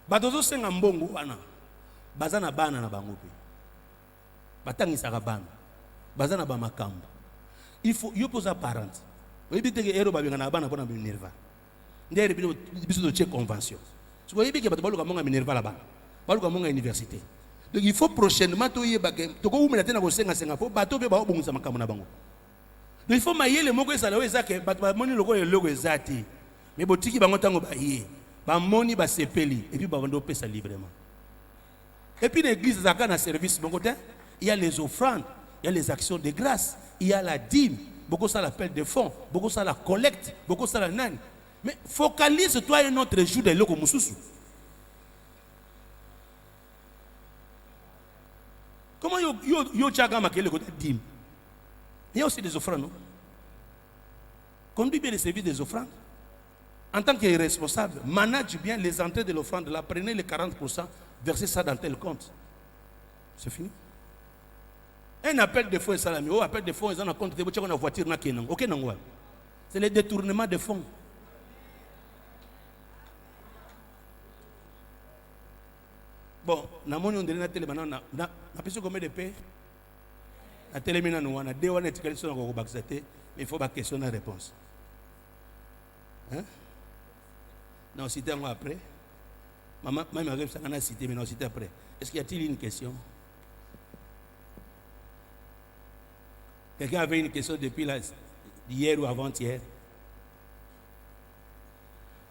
Badozo senga mbongo wana. Bazana bana na bango pe. Batangisa ka bana. Bazana ba makamba. Il faut yo posa parent. Oui bité que ero ba bingana bana pona minerva. Ndere biso de check convention. Tu vois yebike bato baluka monga minerva là bas. Baluka monga université. Donc il faut prochainement to yeba ke to ko umela tena ko senga po bato be ba obongisa makambo na bango. Donc il faut mailler moko esala we ezake bato ba moni loko eloko ezati. Mais botiki bango tango ba yé. Ba moni ba sepeli et puis ba vando pesa librement. Et puis l'église zaka na service bon côté, il y a les offrandes, il y a les actions de grâce, il y a la dîme, beaucoup ça l'appel de fonds, beaucoup ça la collecte, beaucoup ça la nani. Mais focalise-toi un autre jour de loko mususu. Comment yo tchaga makele côté dîme? Il y a aussi des offrandes, non? Conduis bien les services des offrandes. En tant que responsable, manage bien les entrées de l'offrande. Là, prenez les 40%, versez ça dans tel compte. C'est fini. Un appel de fonds, salami. Oh, appel de fonds, ils ont un compte de voiture. Ok, non. C'est le détournement de fonds. Bon, na moni on dirait na télé maintenant na personne combien de paix. Na télé maintenant nous on a deux on est quelque chose qu'on va mais il faut pas question la réponse. Hein? Non, cité moi après. Maman m'a dit ça on a cité mais non cité après. Est-ce qu'il y a-t-il une question? Quelqu'un avait une question depuis hier ou avant-hier?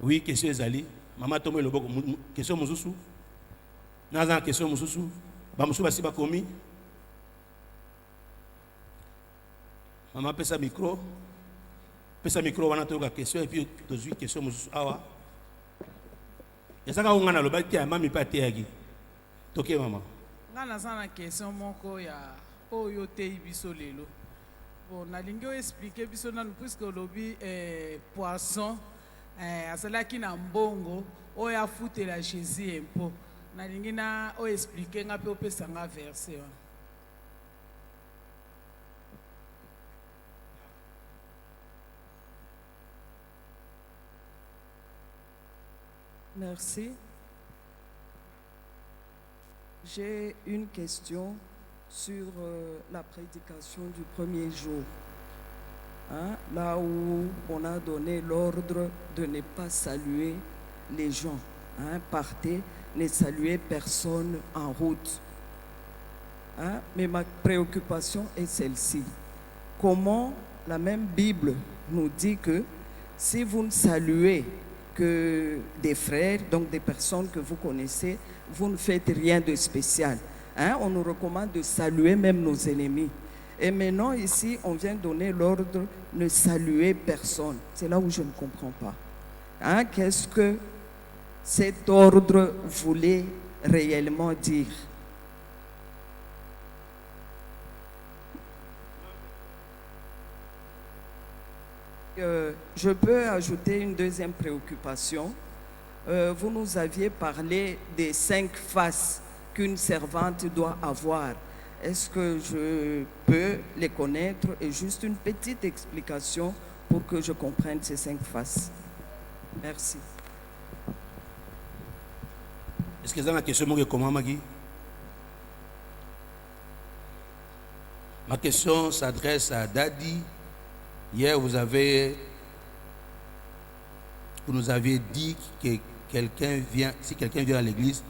Oui, question Ezali. Maman tombe le boko question Moussousou. Naza question Moussousou. Ba Moussou basi ba komi. Maman pesa micro. Pesa micro wana toka question et puis tozui question Moussousou awa. Yasaka ungana lo ba tia mami pa tia gi. Toke maman. Ngana sana question moko ya oyo te biso lelo. Bon, nalingi expliquer biso nanu puisque lobi poisson asalaki na mbongo oyo afutela Jésus impo. Nalingi na o expliquer nga pe opesa nga verset. Merci. J'ai une question sur la prédication du premier jour. Hein, là où on a donné l'ordre de ne pas saluer les gens. Hein, partez, ne saluez personne en route. Hein, mais ma préoccupation est celle-ci. Comment la même Bible nous dit que si vous ne saluez que des frères, donc des personnes que vous connaissez, vous ne faites rien de spécial. Hein, on nous recommande de saluer même nos ennemis. Et maintenant, ici, on vient donner l'ordre ne saluer personne. C'est là où je ne comprends pas. Hein, qu'est-ce que cet ordre voulait réellement dire? Je peux ajouter une deuxième préoccupation. Vous nous aviez parlé des 5 faces qu'une servante doit avoir. Est-ce que je peux les connaître et juste une petite explication pour que je comprenne ces 5 faces? Merci. Est-ce que vous avez une question comment, Magui? Ma question s'adresse à Dadi. Hier, vous nous aviez dit que si quelqu'un vient à l'église,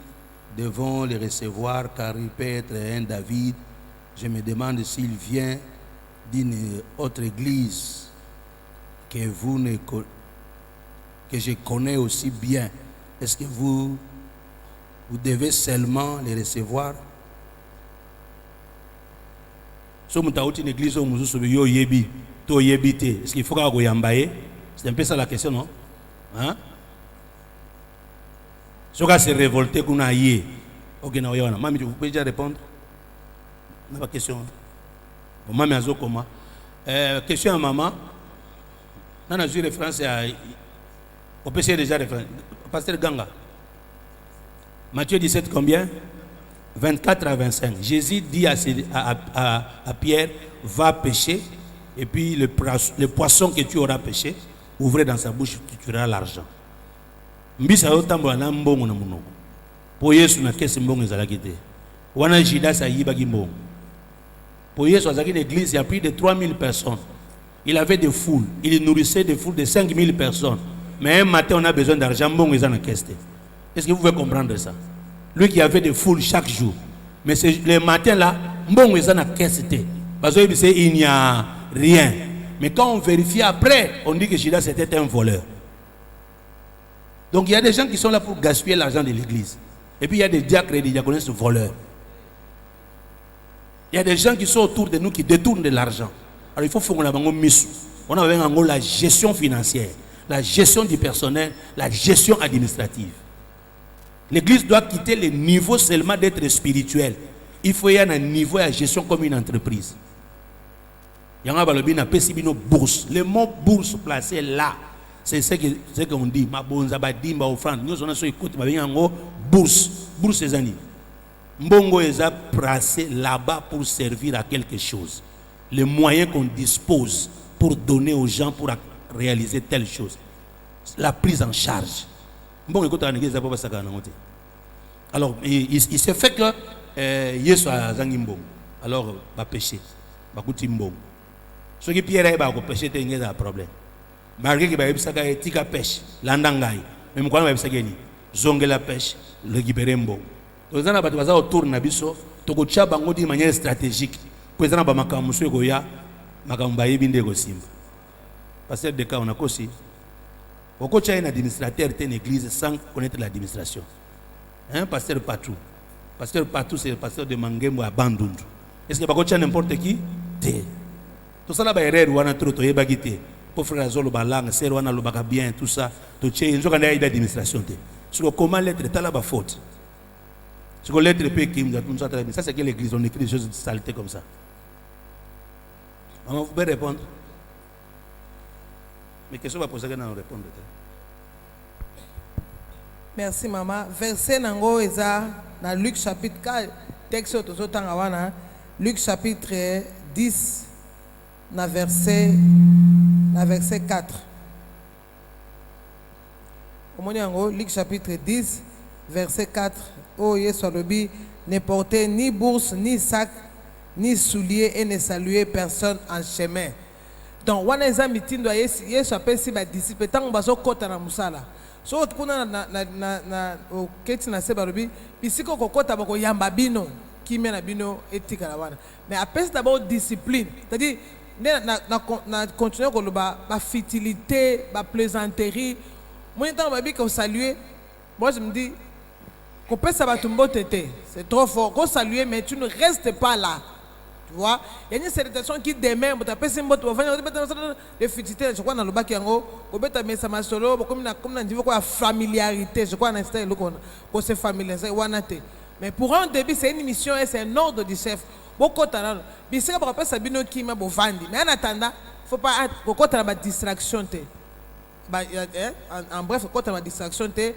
devons le recevoir car il peut être un David. Je me demande s'il vient d'une autre église que je connais aussi bien. Est-ce que vous devez seulement les recevoir? Si vous avez une église où vous avez est-ce qu'il faut que vous yambaye? C'est un peu ça la question, non? Hein? Si vous se révolter, vous avez ok, Mami, vous pouvez déjà répondre? On n'a pas de question. Mami, comment? Question à maman. On a eu référence à. On peut déjà référence. Pasteur Ganga. Matthieu 17, combien? 24 à 25. Jésus dit à Pierre, va pêcher. Et puis le poisson que tu auras pêché, ouvrez dans sa bouche, tu tueras l'argent. Mbisa yotambo na mbongo na munoko. Po Yesu na kesi mbongo ezalaki te. Wana Judas ayibaki mbongo. Po Yesu azaki l'église, il y a plus de 3000 personnes. Il avait des foules, il nourrissait des foules de 5000 personnes. Mais un matin on a besoin d'argent, mbongo ezana keste. Est-ce que vous pouvez comprendre ça? Lui qui avait des foules chaque jour. Mais le matin là, mbongo ezana keste. Parce qu'il n'y a rien. Mais quand on vérifie après, on dit que Judas était un voleur. Donc il y a des gens qui sont là pour gaspiller l'argent de l'église. Et puis il y a des diacres et des diaconesses voleurs. Il y a des gens qui sont autour de nous qui détournent de l'argent. Alors il faut faire on a la gestion financière, la gestion du personnel, la gestion administrative. L'église doit quitter le niveau seulement d'être spirituel. Il faut y avoir un niveau de gestion comme une entreprise. Il y a un bourse. Le mot bourse placé là, c'est ce qu'on dit. Ma bonza badimba offrande. Nous on a écoute bourse. Bourse c'est ani. Mbongo est placé là-bas pour servir à quelque chose. Les moyens qu'on dispose pour donner aux gens pour réaliser telle chose. La prise en charge. Mbongo écoute en église pas ça. Alors il se fait que Yesu a zangi mbongo. Alors va pécher. Va kuti mbongo. Ce qui Pierre va pêcher, c'est un problème. Malgré que va tika pêche, landangai, même quand va pêcher, zonge la pêche, le giberembo. Donc ça n'a pas de autour de nabiso, toko chabango d'une manière stratégique. Pour ça n'a pas makamusu goya, makambaye binde gosimba. Pasteur de cas on a aussi. Au coach un administrateur de une église sans connaître l'administration. Un pasteur Patou. Pasteur Patou c'est le pasteur de Mangembo à Bandundu. Est-ce que pas coach n'importe qui? Tout ça là bas erreur wana trop to yeba kité pour frère azolo balanga ser wana lo baka bien tout ça to tché nzoka na ida administration té sur comment lettre tala ba faute sur lettre pe kim da tout ça c'est que l'église on écrit des choses de saleté comme ça. Maman vous pouvez répondre? Mais question va poser que nous répondre. Merci maman. Verset nango eza dans Luc chapitre 4 texte to zotanga wana Luc chapitre 10 na verset 4. Luc chapitre 10, verset 4. Oh, Yesu alobi, ne portez ni bourse, ni sac, ni souliers et ne saluez personne en chemin. Donc, wana eza mitindo Yesu apesi ba disciple tango bazo kota na musala. So kuna na oketi na se balobi, bisiko kokota bako yamba bino, kimia na bino etika la wana. Mais apesi d'abord discipline. C'est-à-dire na continuer koloba ba futilité, ba plaisanterie. Moi tant babi ko saluer, moi je me dis qu'on peut c'est trop fort. Qu'on saluer, mais tu ne restes pas là. Tu vois, il y a une salutation qui demain, tu as un mot, tu vas venir, les futilités, je crois dans le bac yango, tu as mis ça solo, comme on dit quoi, familiarité, je crois dans ce qu'on se familiariser, mais pour un début, c'est une mission et c'est un ordre du chef. Beaucoup de temps, mais c'est pas ça bino qui m'a bovandi. Mais en attendant, faut pas beaucoup de distraction. En bref, quand tu as une distraction, il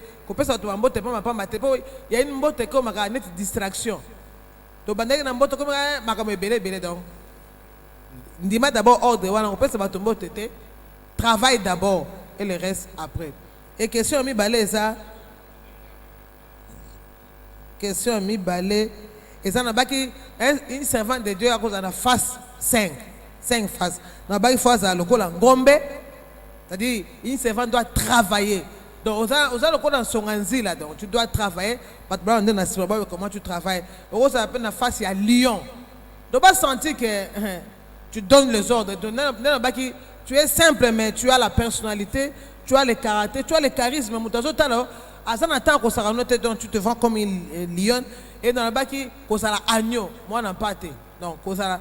y a une mbote comme une distraction. Donc, il y a une mbote comme une donc. Dis-moi d'abord ordre, on peut se mbote, travaille d'abord et le reste après. Et question mi balé ça. Question mi balé. Et ça n'a pas qui une servante de Dieu à cause de la face 5 faces. N'a pas face à l'ocole en gombe. C'est-à-dire, une servante doit travailler. Donc, vous avez le dans son anzi là, donc tu dois travailler. Comment tu travailles. Vous avez la face à Lyon. Tu ne dois pas sentir que tu donnes les ordres. Tu es simple, mais tu as la personnalité, tu as le caractère, tu as le charisme. Tu te vends comme une lion. Et dans le bas qui cause la agneau, moi n'en pas. Donc, cause la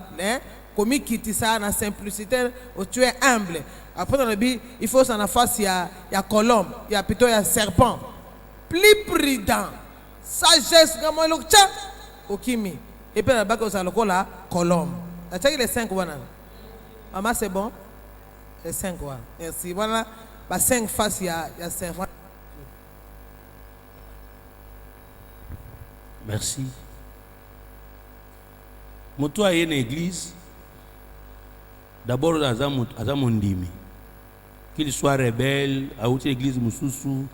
comme qui dit ça dans la simplicité, tu es humble. Après dans le but, il faut s'en face, il y a colombe, il y a plutôt il y a serpent. Plus prudent, sagesse, comme le tcha, okimi. Et puis dans le bas, il y a le colombe. Tu as les 5 voilà. Maman, c'est bon? Les 5 voilà. Merci. Voilà, 5 faces, il y a serpent. Merci. Moto a une église. D'abord, Azamondimi. Qu'il soit rebelle, à outre l'église Moussousou,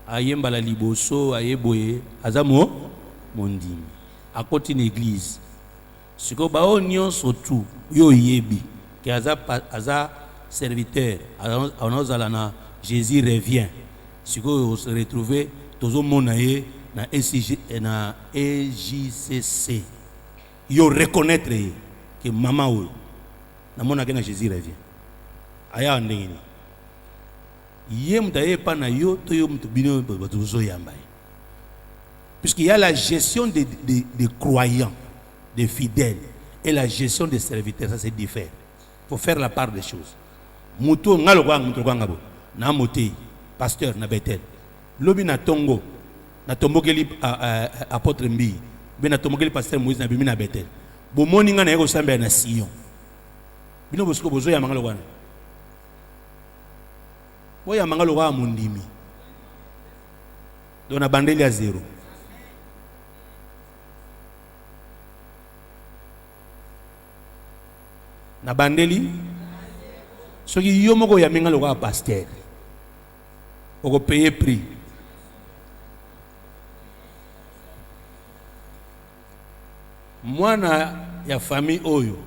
à Yembala Liboso, à Yeboye, Azamo Mondimi. À côté de l'église. Ce que bao nyon surtout, yo yebi, que Aza serviteur, Jésus revient. Ce que vous se retrouvez, tous au monde na EJCC. Yo reconnaître que maman ou na mona que Jésus revient. Aya ndengini. Yem daye pa na yo to yo mtubino batuzo yambaye. Puisqu'il y a la gestion des croyants, des fidèles et la gestion des serviteurs, ça c'est différent. Il faut faire la part des choses. Muto ngalo kwa muto kwa ngabo. Na moté pasteur na Bethel. Lobi na tongo na tombokeli apôtre Mbi. Bena tombokeli pasteur Moïse na bimi na Bethel. Bo moninga na yeko samba na Sion. Bino bosko bozo ya mangalo wana. Boya mangalo wa mundimi. Dona bandeli ya 0. Na bandeli soki yo moko ya mingalo wa pasteur. Oko payer prix. Mwana ya famille oyo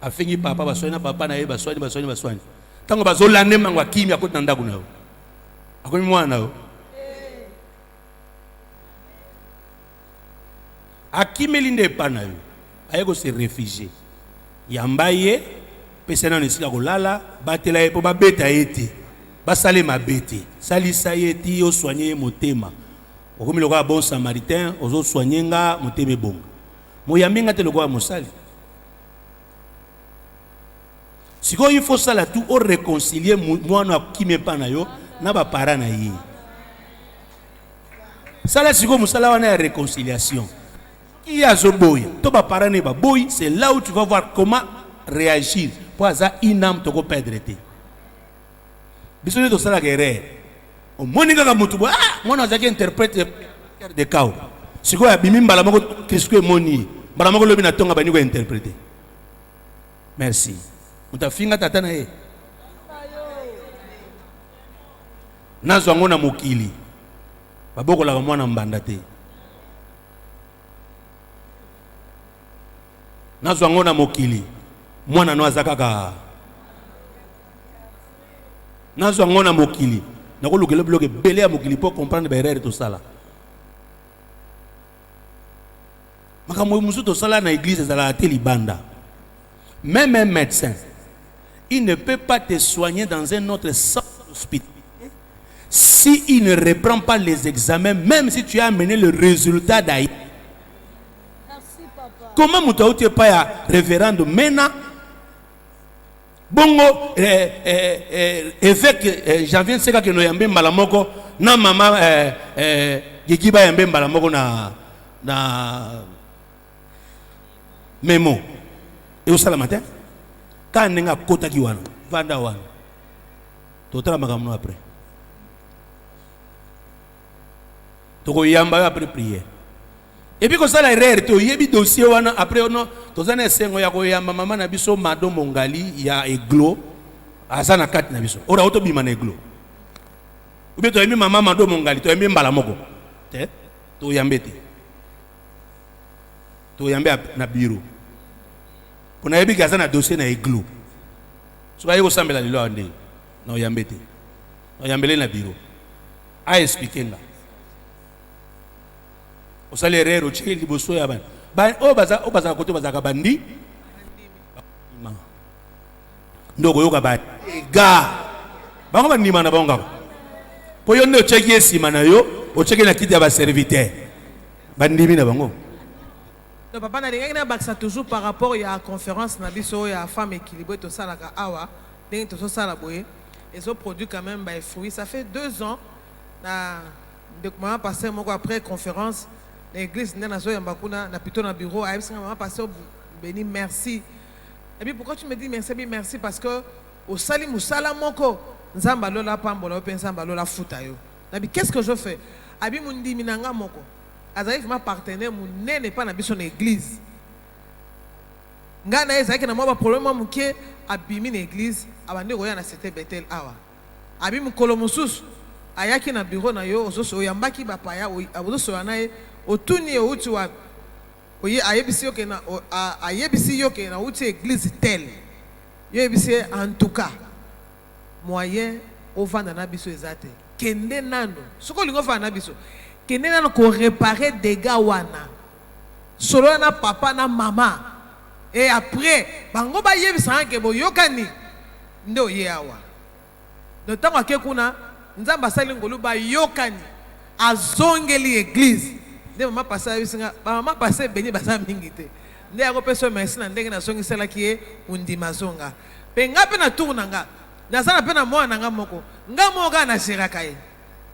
afingi papa baswani papa na ye baswani tango bazolande mangwa kimi akoti na ndaku nayo akomi mwana yo akimeli nde pa na yo ayeko se réfugier yamba ye pesa na nesika kolala batela ye po babeta ye te basale mabete salisa ye ti oswanye ye motema okomi lokola bon samaritain ozoswanye nga motema ebonga moyaminga te lokola mosali. Si il faut ça là tout au réconcilier moi qui me pas na yo na ba para na yi. Ça là si comme ça là on a la réconciliation. Il y a zo boy, to ba para ne ba boy, c'est là où tu vas voir comment réagir pour ça inam to ko perdre te. Bisone to sala guerre. O moninga ka mutu ah mona za ki interprète de kao. Si quoi bimi mbala moko qu'est-ce que moni mbala moko lobi na tonga bani ko interpréter. Merci. Mutafinga tata na ye. nazwango na mokili babokolaka mwana mbanda te nazwango na mokili mwana no aza kaka nazwango na mokili nakolukela biloko ebele ya mokili mpo comprendre baerreur tosala makambo mosusu tosala na église ezalaka te libanda. Même un médecin, il ne peut pas te soigner dans un autre centre hospitalier s'il ne reprend pas les examens, même si tu as amené le résultat d'ailleurs. Comment tu n'as pas un référendum maintenant? Bongo, évêque Janvier Seka que nous yambe malamoko na mama Gigiba yambe malamoko na Memo. Et au salam matin, quand on a kota kiwana, vanda wana, totala makamno après. Toko yamba après prière. Et puis quand ça la erreur, to yebi dossier wana après ono, tozana sengo ya ko yamba mama na biso mado mongali ya eglo, azana kat na biso. Ora auto bima na eglo. Ube to yemi mama mado mongali, to yemi mbala moko. Te, to yambete. To yambe na bureau. Kuna yebi gaza na dossier na iglo. So ba yego sambela lilo ande. Na oyambete. Na oyambele na bureau. A expliquer nga. O sale rero cheli liboso ya bana. Ba o baza koto baza ka bandi. Ndoko yoka ba. Ga. Bango ba ndima na bango. Po yo ndo cheki esima na yo, o cheki na kiti ya ba serviteur. Bandimi na bango. Le papa n'a rien à toujours par rapport à la conférence na biso ya femme équilibrée tout ça la awa dès tout ça la boye ils ont produit quand même des fruits. Ça fait 2 ans na document passé moi après conférence l'église na zo yambakuna na plutôt na bureau a mama passé béni merci. Et puis pourquoi tu me dis merci parce que au sali musala moko nzamba lola pambola pe nzamba lola futa yo. Nabi qu'est-ce que je fais? Abi mundi minanga moko. Azaïf ma partenaire mon n'est pas dans son église. Ngana ezaki na mwa problème muke abimi na église abande roya na c'était Bethel awa. Abi mukolo mususu ayaki na bureau na yo ozoso yambaki bapaya ozoso nae otuni outi wa oye ayebisi yoke na ayebisi yoke na outi église tel. Yo ebisi en tout cas moyen ovanda na biso ezate. Kende nando. Soko lingo fa na biso. Qui n'est pas qu'on réparer des gars wana solo na papa na maman et après bango ba yebi sa ke bo yokani ndo ye awa no tango akekuna nzamba sali ngolu ba yokani azongeli église nde mama pasa bisinga mama pasa beni basa mingite nde akopeso merci na ndenge na songi sala ki undima zonga pe ngape na tourna nga na sana pe na mwana nga moko nga moga na shiraka ye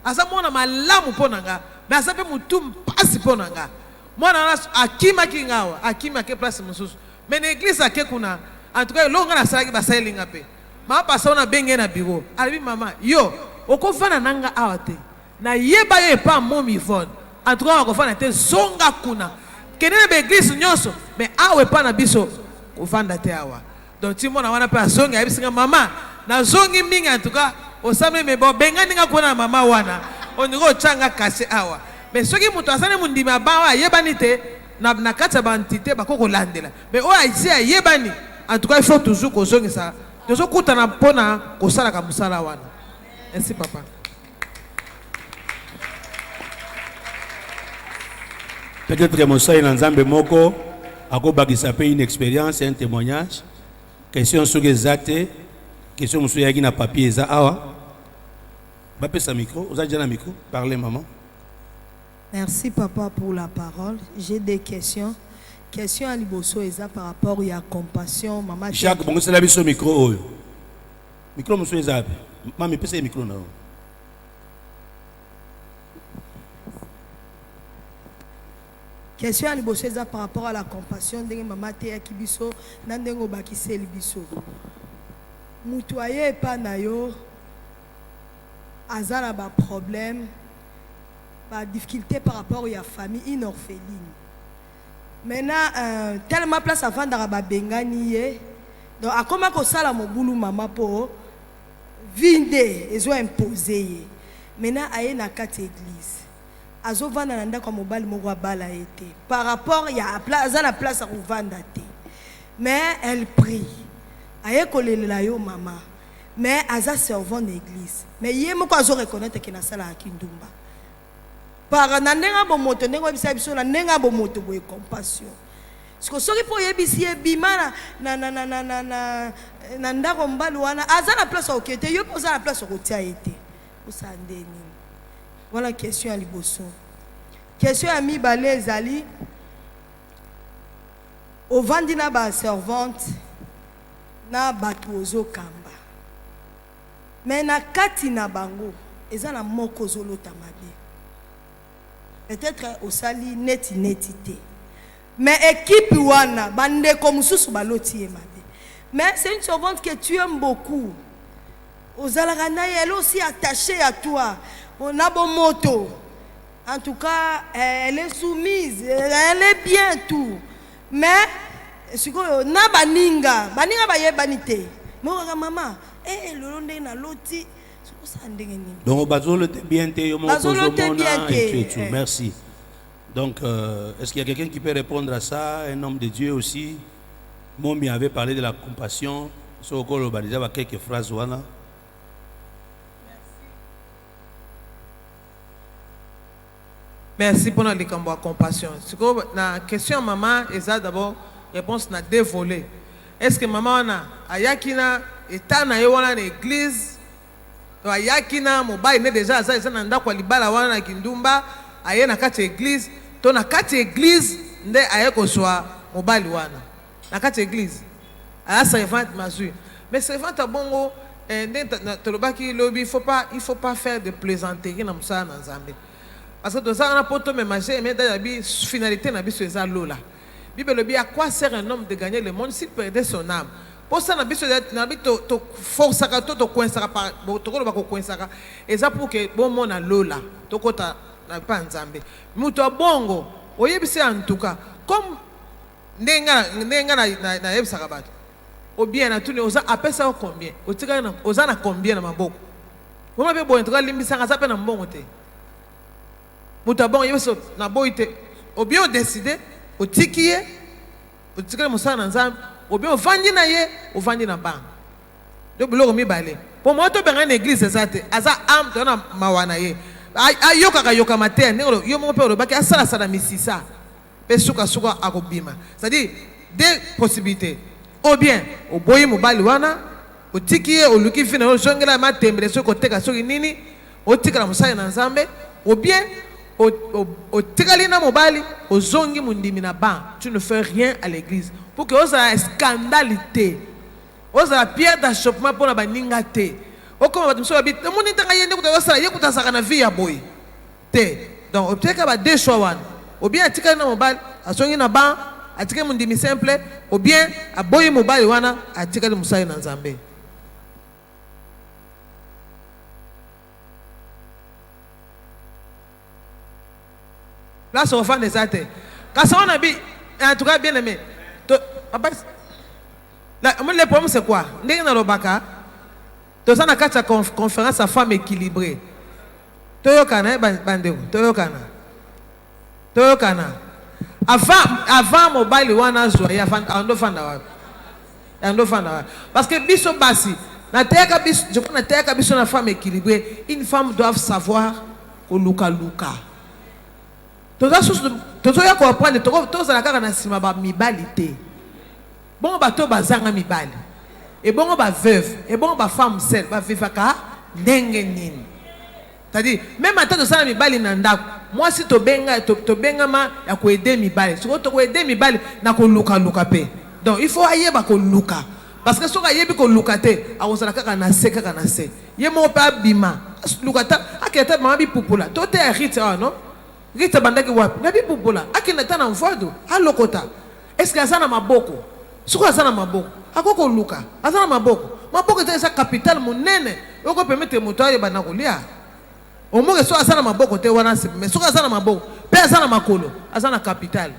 asa mwana malamu pona nga mais asa pe mutum pasi pona nga mwana akima kingawa akima ke place mususu mais l'église akekuna en tout cas longa na sala ki basali ngape ma pasa na benge na bureau alibi mama yo okofana nanga awate na yeba ye pa momi fon en tout cas okofana te zonga kuna kenene be église nyonso mais awe pa na biso ofanda te awa donc ti mona wana pe azongi abisinga mama na zongi mingi en tout cas osame me bo benga ninga kuna mama wana oniko changa kase awa mais soki muto asane mundima bawa yebani te na kata ba entité bakoko landela mais o aisi yebani en tout cas il faut toujours ko zongi ça tozo kutana pona ko sala ka musala wana. Merci papa. Peut-être que Moussa Nzambe moko akobakisa pe une expérience, un témoignage. Question sur exacte, question monsieur yaki na papier eza awa. Ba pesa micro, vous avez déjà un micro, parlez maman. Merci papa pour la parole. J'ai des questions. Question à Liboso eza par rapport à la compassion maman. Jacques bongo c'est la biso micro oyo. Micro monsieur eza. Mami pesa micro na. Question à Liboso eza par rapport à la compassion de maman te ya kibiso na ndengo bakise libiso. Mutu aye pa na yo azala ba problème ba difficulté par rapport à la famille une orpheline. Maintenant tellement place avant d'araba bengani ye donc akoma ko sala mobulu mama po vinde ezo imposer maintenant aye na kati église azovanda na ndako ya mobali moko abala ye te par rapport ya aza na place ya kovanda te mais elle prie aye kolelela yo mama mais aza servant d'église mais ye moko azo reconnaître ke nasalaka kindumba par na ndenge bomoto ndenge oyebisa biso na ndenge bomoto boye compassion siko soki mpo oyebisi ebima na ndako mobali wana aza na place oke te yo mpo oza na place okotia ye te osala nde nini. Voilà question à liboso. Question à mibale ezali ovandi na ba servante na bato ozokamba mais na kati na bango eza na moko ozolota mabe peut-être osali neti te mais équipe wana bandeko mosusu baloti ye mabe mais c'est une servante que tu aimes beaucoup ozalaka na ye elle aussi attachée à toi. On a bon moto. En tout cas, elle est soumise, elle est bien tout. Mais, ce qu'on na baninga ba yebanite. Moi, maman, le londe na loti. Donc, bazolo te bien te, et tout. Merci. Donc, est-ce qu'il y a quelqu'un qui peut répondre à ça? Un homme de Dieu aussi. Momi avait parlé de la compassion. Sur le déjà quelques phrases voilà. Merci pour la compassion. La question maman, est d'abord réponse na deux volets. Est-ce que maman na ayakina eta na yewana na église to ayakina mobile ne déjà ça na ndako libala wana na kindumba aye na kati église to na kati église nde ayeko swa mobile wana na kati église aya servante mazui mais servante bongo tolobaki lobi il faut pas faire de plaisanterie na musala na Nzambe. Parce que dans un poto mais manger mais dans la finalité na biso eza lola. Bible le à quoi sert un homme de gagner le monde s'il perdait son âme. Pour ça na biso na bito to force to coinça par to ko ba ko coinça eza pour que bon monde na lola to kota na pa Nzambe. Muto bongo oyebisi en tout cas comme nenga na yebisa bato. Ou bien na tuni oza apesa combien? Otika na oza na combien na maboko. Comment be bon to limbisa nga zape na mbongo te. Mutabon yeso na boite ou bien décider o tikiye o tikele musana nzambe ou bien o vandi na ye o vandi na ba do biloko mibale pour moi to benga na église ezate aza am to na mawana ye ayoka matin ngolo yo mo pe o baki asala sala misisa pe suka akobima c'est-à-dire deux possibilités ou bien o boyi mobali wana o tikiye o luki fina o jongela matembre soko teka soki nini o tikala musana na nzambe ou bien au tikalina mobali au zongi mundimi na ba tu ne fais rien à l'église pour que osa scandalité osa pierre d'achoppement pour la baninga te o comme ba tumso ba moni tanga yende ko osa yekuta saka na vie ya boy te donc obteka ba deux choix wana ou bien tikalina mobali azongi na ba atikale mundimi simple ou bien aboyi mobali wana atikale musai na Nzambe. Là, c'est au fond des athées. Quand on a dit, en tout cas, bien aimé, le problème, c'est quoi? Dans le Baka, tu as une conférence à femmes équilibrées. Toyokana, bandeo, Toyokana. Avant, mobile, wana zoya, ando fanda. Parce que biso basi, je crois que biso na femme équilibrée, une femme doit savoir au luka. Tozo ya comprendre tozo la kaka na sima ba mibali te. Bon bato bazanga mibali. Et bon ba veuve, et bon ba femme seule, ba vivaka ndenge nini. C'est-à-dire même à temps ça mibali na ndako. Moi si to benga ma ya ko aider mibali. Si to ko aider mibali na ko luka pe. Donc il faut ayeba ko luka. Parce que soka yebi ko luka te, awosala kaka na se. Ye mo pa bima. Luka ta aketa mama bi pupula. To te hérite non? Rita bandaki wapi na bibubola akina tana mfado alokota est-ce que azana maboko suko azana maboko akoko luka azana maboko te sa capital munene oko permettre muto aye bana kolia omoke so azana maboko te wana se mais suko azana maboko pe azana makolo azana capital.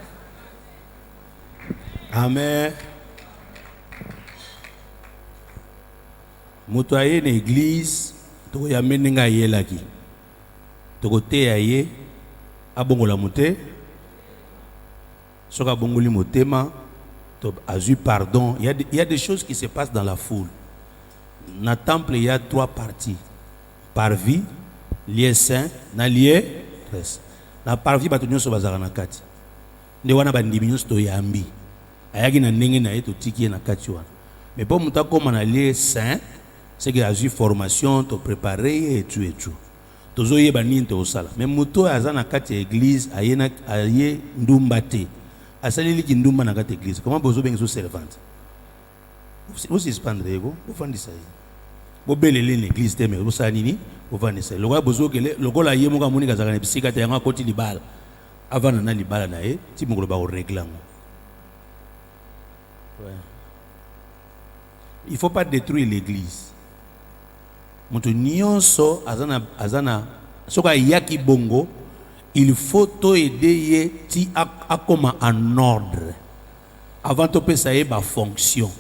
Amen. Muto aye na église to ya meninga yelaki Tokote aye abongola moté. Soka bongoli motema a eu pardon. Il y a des choses qui se passent dans la foule. Dans le temple, il y a 3 parties. Parvis, lié saint, na lié reste. Na parvis batunyo so bazara na kati. Nde wana bandimi sto yambi. Ayaki na ndenge na yeto tiki na kati wana. Mais pour muta comme na lié saint, c'est que a eu formation, to préparer et tout et tout. Tozo yeba nini to sala. Mais muto azana kati église ayena aye ndumbate. Asalili ki ndumba na kati église. Comment bozo benzo servante? Vous suspendre ego, vous fandi ça. Vous belele l'église teme, vous sa nini, vous fandi ça. Loka bozo kele, lokola ye moka moni kazaka ne bisika te yanga koti libala. Avant na libala na ye, ti mongolo ba réglant. Ouais. Il faut pas détruire l'église. Moto nyonso azana soka yaki bongo, il faut to aider ye ti a comme en ordre. Avant to pe ça y ba fonction.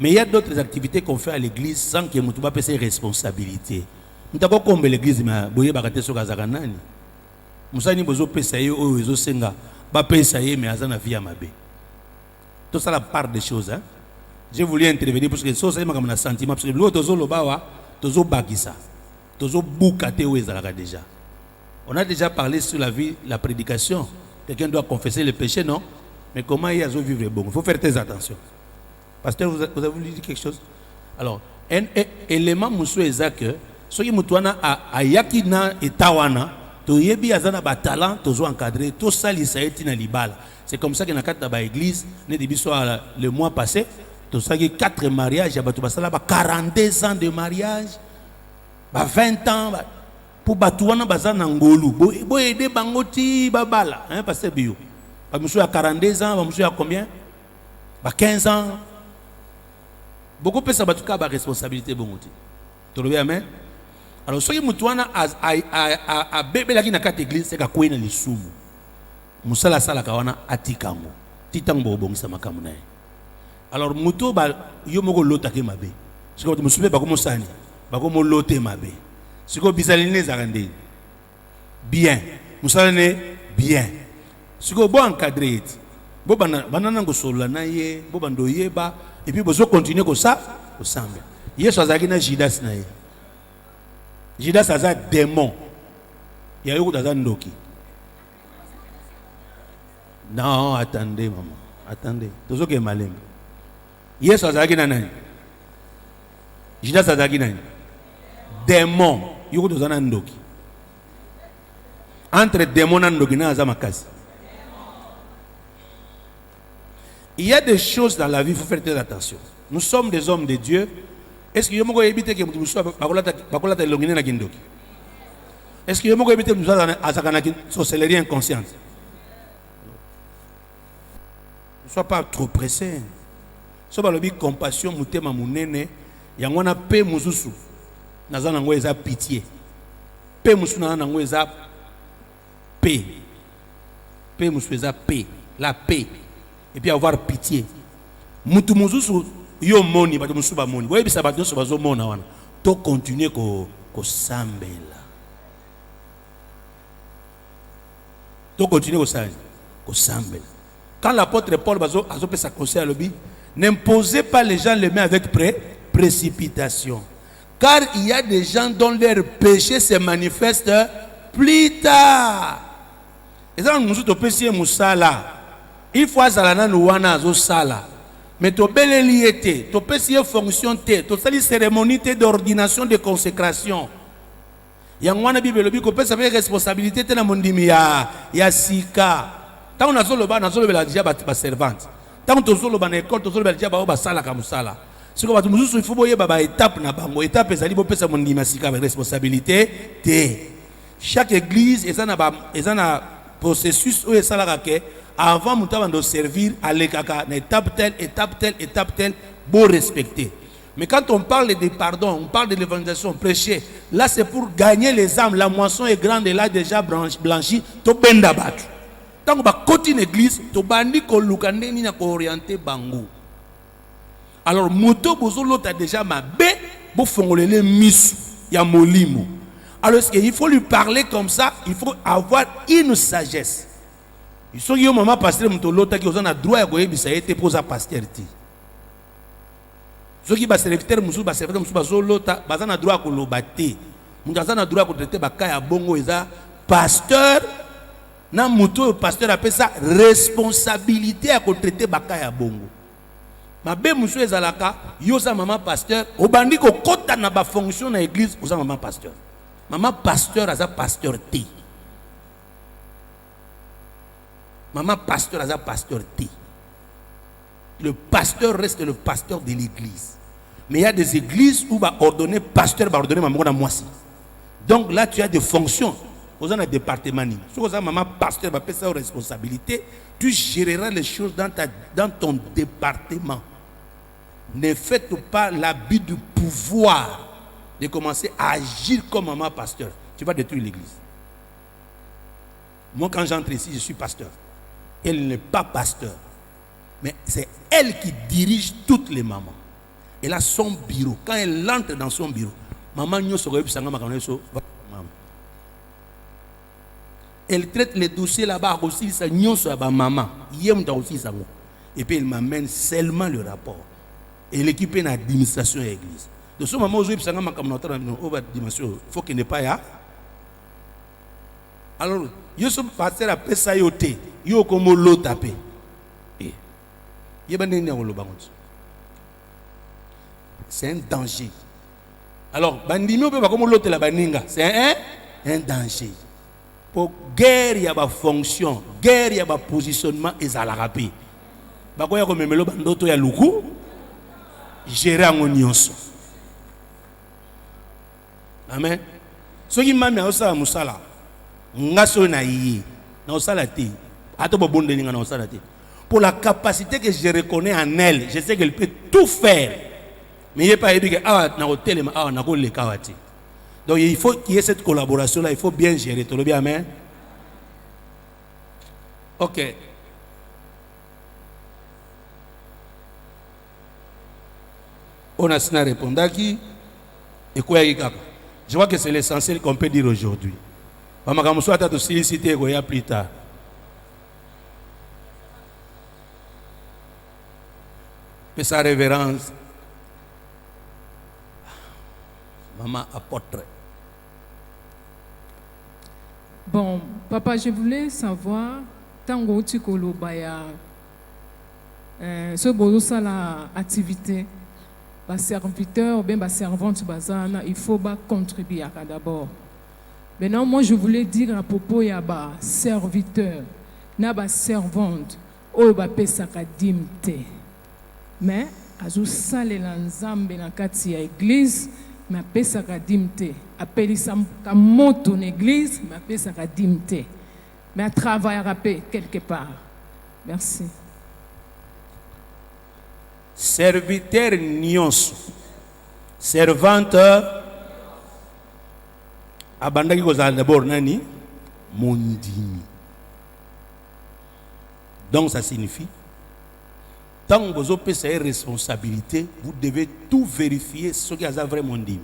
Mais il y a d'autres activités qu'on fait à l'église sans que nous pas ses responsabilités. Nous avons comme l'église mais boye bakate soka zakanani. Musani bozo pesaye o ezo senga ba pesaye mais azana via mabe. Tout ça la part des choses hein. J'ai voulu intervenir parce que ça c'est ma comme sentiment parce que l'autre tozo lobawa tozo bagisa. Tozo bukate o ezalaka déjà. On a déjà parlé sur la vie, la prédication. Quelqu'un doit confesser le péché non? Mais comment il y a à vivre bon? Il faut faire très attention. Pasteur, vous avez voulu dire quelque chose? Alors, un élément moussou ezak, ce qui moutouana a yakina et tawana, to yebi azana ba talent, tozo encadré, to sali saeti na libala. C'est comme ça que na kata ba église, ne debi soit le mois passé, to sali 4 mariages, abatu basala ba 42 ans de mariage, ba 20 ans, pour batouana bazana ngolu, bo aider bangoti babala, hein, pasteur bio. Ba moussou a 42 ans, ba moussou a combien? Ba 15 ans. Beaucoup de personnes ont des responsabilités. Tu le amen? Alors, ce qui a bébé la église, c'est qu'il y a des soumou. Moussala sala kawana atikango. Titango bon sama kamuna. Alors, muto ba yomogo lota ke mabe. Ce que tu me ba comme sani, ba comme lote mabe. Ce que bisaline zarande. Bien. Moussala ne bien. Ce que bon encadré. Bo banana go solana ye, bo bando yeba. Et puis, vous continuez comme ça, vous semblez. Hier, ça a été Judas. Judas a un démon. Il y a eu un ndoki. Non, attendez, maman. Attendez. Tout ce qui est malin. Hier, ça a été Judas a été démon. Il y a eu un ndoki. Entre démon et ndoki, il y a un kasi. Il y a des choses dans la vie, il faut faire très attention. Nous sommes des hommes de Dieu. Est-ce que vous pouvez éviter que vous soyez Est-ce que vous pouvez éviter que vous soyez inconsciente? Ne sois pas trop pressé. Si vous avez compassion, vous avez monene, il y a un paix mususu. Nous avons une pitié. Paix mususu, nous avons une paix. Paix mususu, paix. La paix. Et puis avoir pitié. Mutu mususu yo moni ba mususu ba moni. Boye bisa ba to bazo mona wana. To continuer ko sambela. To continuer ko sambela. Quand l'apôtre Paul bazo fait sa conseil à l'obi, n'imposez pas les gens les mains avec précipitation. Car il y a des gens dont leur péché se manifeste plus tard. Et ça nous to péché musala. Il faut azalana nouana zo sala. Mais to beleli été, to pesier fonction té, to sali cérémonie d'ordination de consécration. Yangwana Bible lobi ko pesa avec responsabilité té na mondimi ya sika. Tant on a solo ba déjà ba servante. Tant to solo ba na école to solo déjà ba sala ka musala. Siko ba mususu il faut boye ba étape na bango, étape ezali bo pesa mondimi ya sika avec responsabilité té. Chaque église ezana processus où esala ke avant de servir à l'écaka, étape telle, beau respecter. Mais quand on parle de pardon, on parle de l'évangélisation, prêcher, là c'est pour gagner les âmes. La moisson est grande et là déjà blanchi, to benda batu. Tant qu'on va continuer l'église, to bandi ko lukande ni na ko orienter bango. Alors moto bozo l'autre a déjà ma bé, bo fongolele misu ya molimo. Alors il faut lui parler comme ça, il faut avoir une sagesse. Il faut que maman pasteur mutolota qui a droit à goyebisa été pour sa pasteur ti. Ceux qui ba serviteur musu ba serviteur musu ba zolota bazana droit ko lobate. Mungazana droit ko traiter ba kaya bongo eza pasteur na muto pasteur appelle ça responsabilité à ko traiter ba kaya bongo. Mabe musu ezalaka yo sa maman pasteur obandi ko kota na ba fonction na église oza maman pasteur. Maman pasteur aza pasteur T. Maman pasteur aza pasteur T. Le pasteur reste le pasteur de l'église. Mais il y a des églises où va ordonner pasteur, va ordonner maman à moi. Donc là tu as des fonctions. Vous avez un département. Si vous avez maman pasteur, va faire sa responsabilité. Tu géreras les choses dans ton département. Ne faites pas l'abus du pouvoir de commencer à agir comme maman pasteur. Tu vas détruire l'église. Moi, quand j'entre ici, je suis pasteur. Elle n'est pas pasteur. Mais c'est elle qui dirige toutes les mamans. Elle a son bureau. Quand elle entre dans son bureau, maman, elle traite les dossiers là-bas aussi. Maman. Et puis elle m'amène seulement le rapport. Et l'équipe est dans l'administration de l'église. De ce moment où je suis il faut qu'il n'y ait pas là. Alors, je suis pasteur après ça, je suis comme l'autre tapé. C'est un danger. Alors, c'est un danger. Pour guerre, il y a une fonction, guerre, il y a un positionnement, et ça l'a rappelé. Gérer en union. Amen. Ce qui m'a mis à ça, Moussala, pour la capacité que je reconnais en elle, je sais qu'elle peut tout faire. Mais il n'y a pas dit que donc il faut qu'il y ait cette collaboration là, il faut bien gérer. Tout le bien, amen. Ok. On a répondu qui et quoi je vois que c'est l'essentiel qu'on peut dire aujourd'hui. On va solliciter plus tard. Mais sa révérence, maman apôtre. Bon, papa, je voulais savoir, tango tu kolobaya, ce beau ça la activité. Les serviteurs ou bien les servantes, il faut contribuer d'abord. Maintenant, moi, je voulais dire à propos, il y a des serviteurs, il y a des servantes, il y a des dimte. Mais, à ce moment-là, les ensembles dans l'église, il y a des dimte. Appelez ça moto dans l'église, il y a des dimte. Mais à travailler quelque part. Merci. Serviteur nyonso servante abandaki kozala d'abord nani mondimi. Donc ça signifie tant que vous avez ces responsabilités, vous devez tout vérifier ce qui est vraiment mondimi.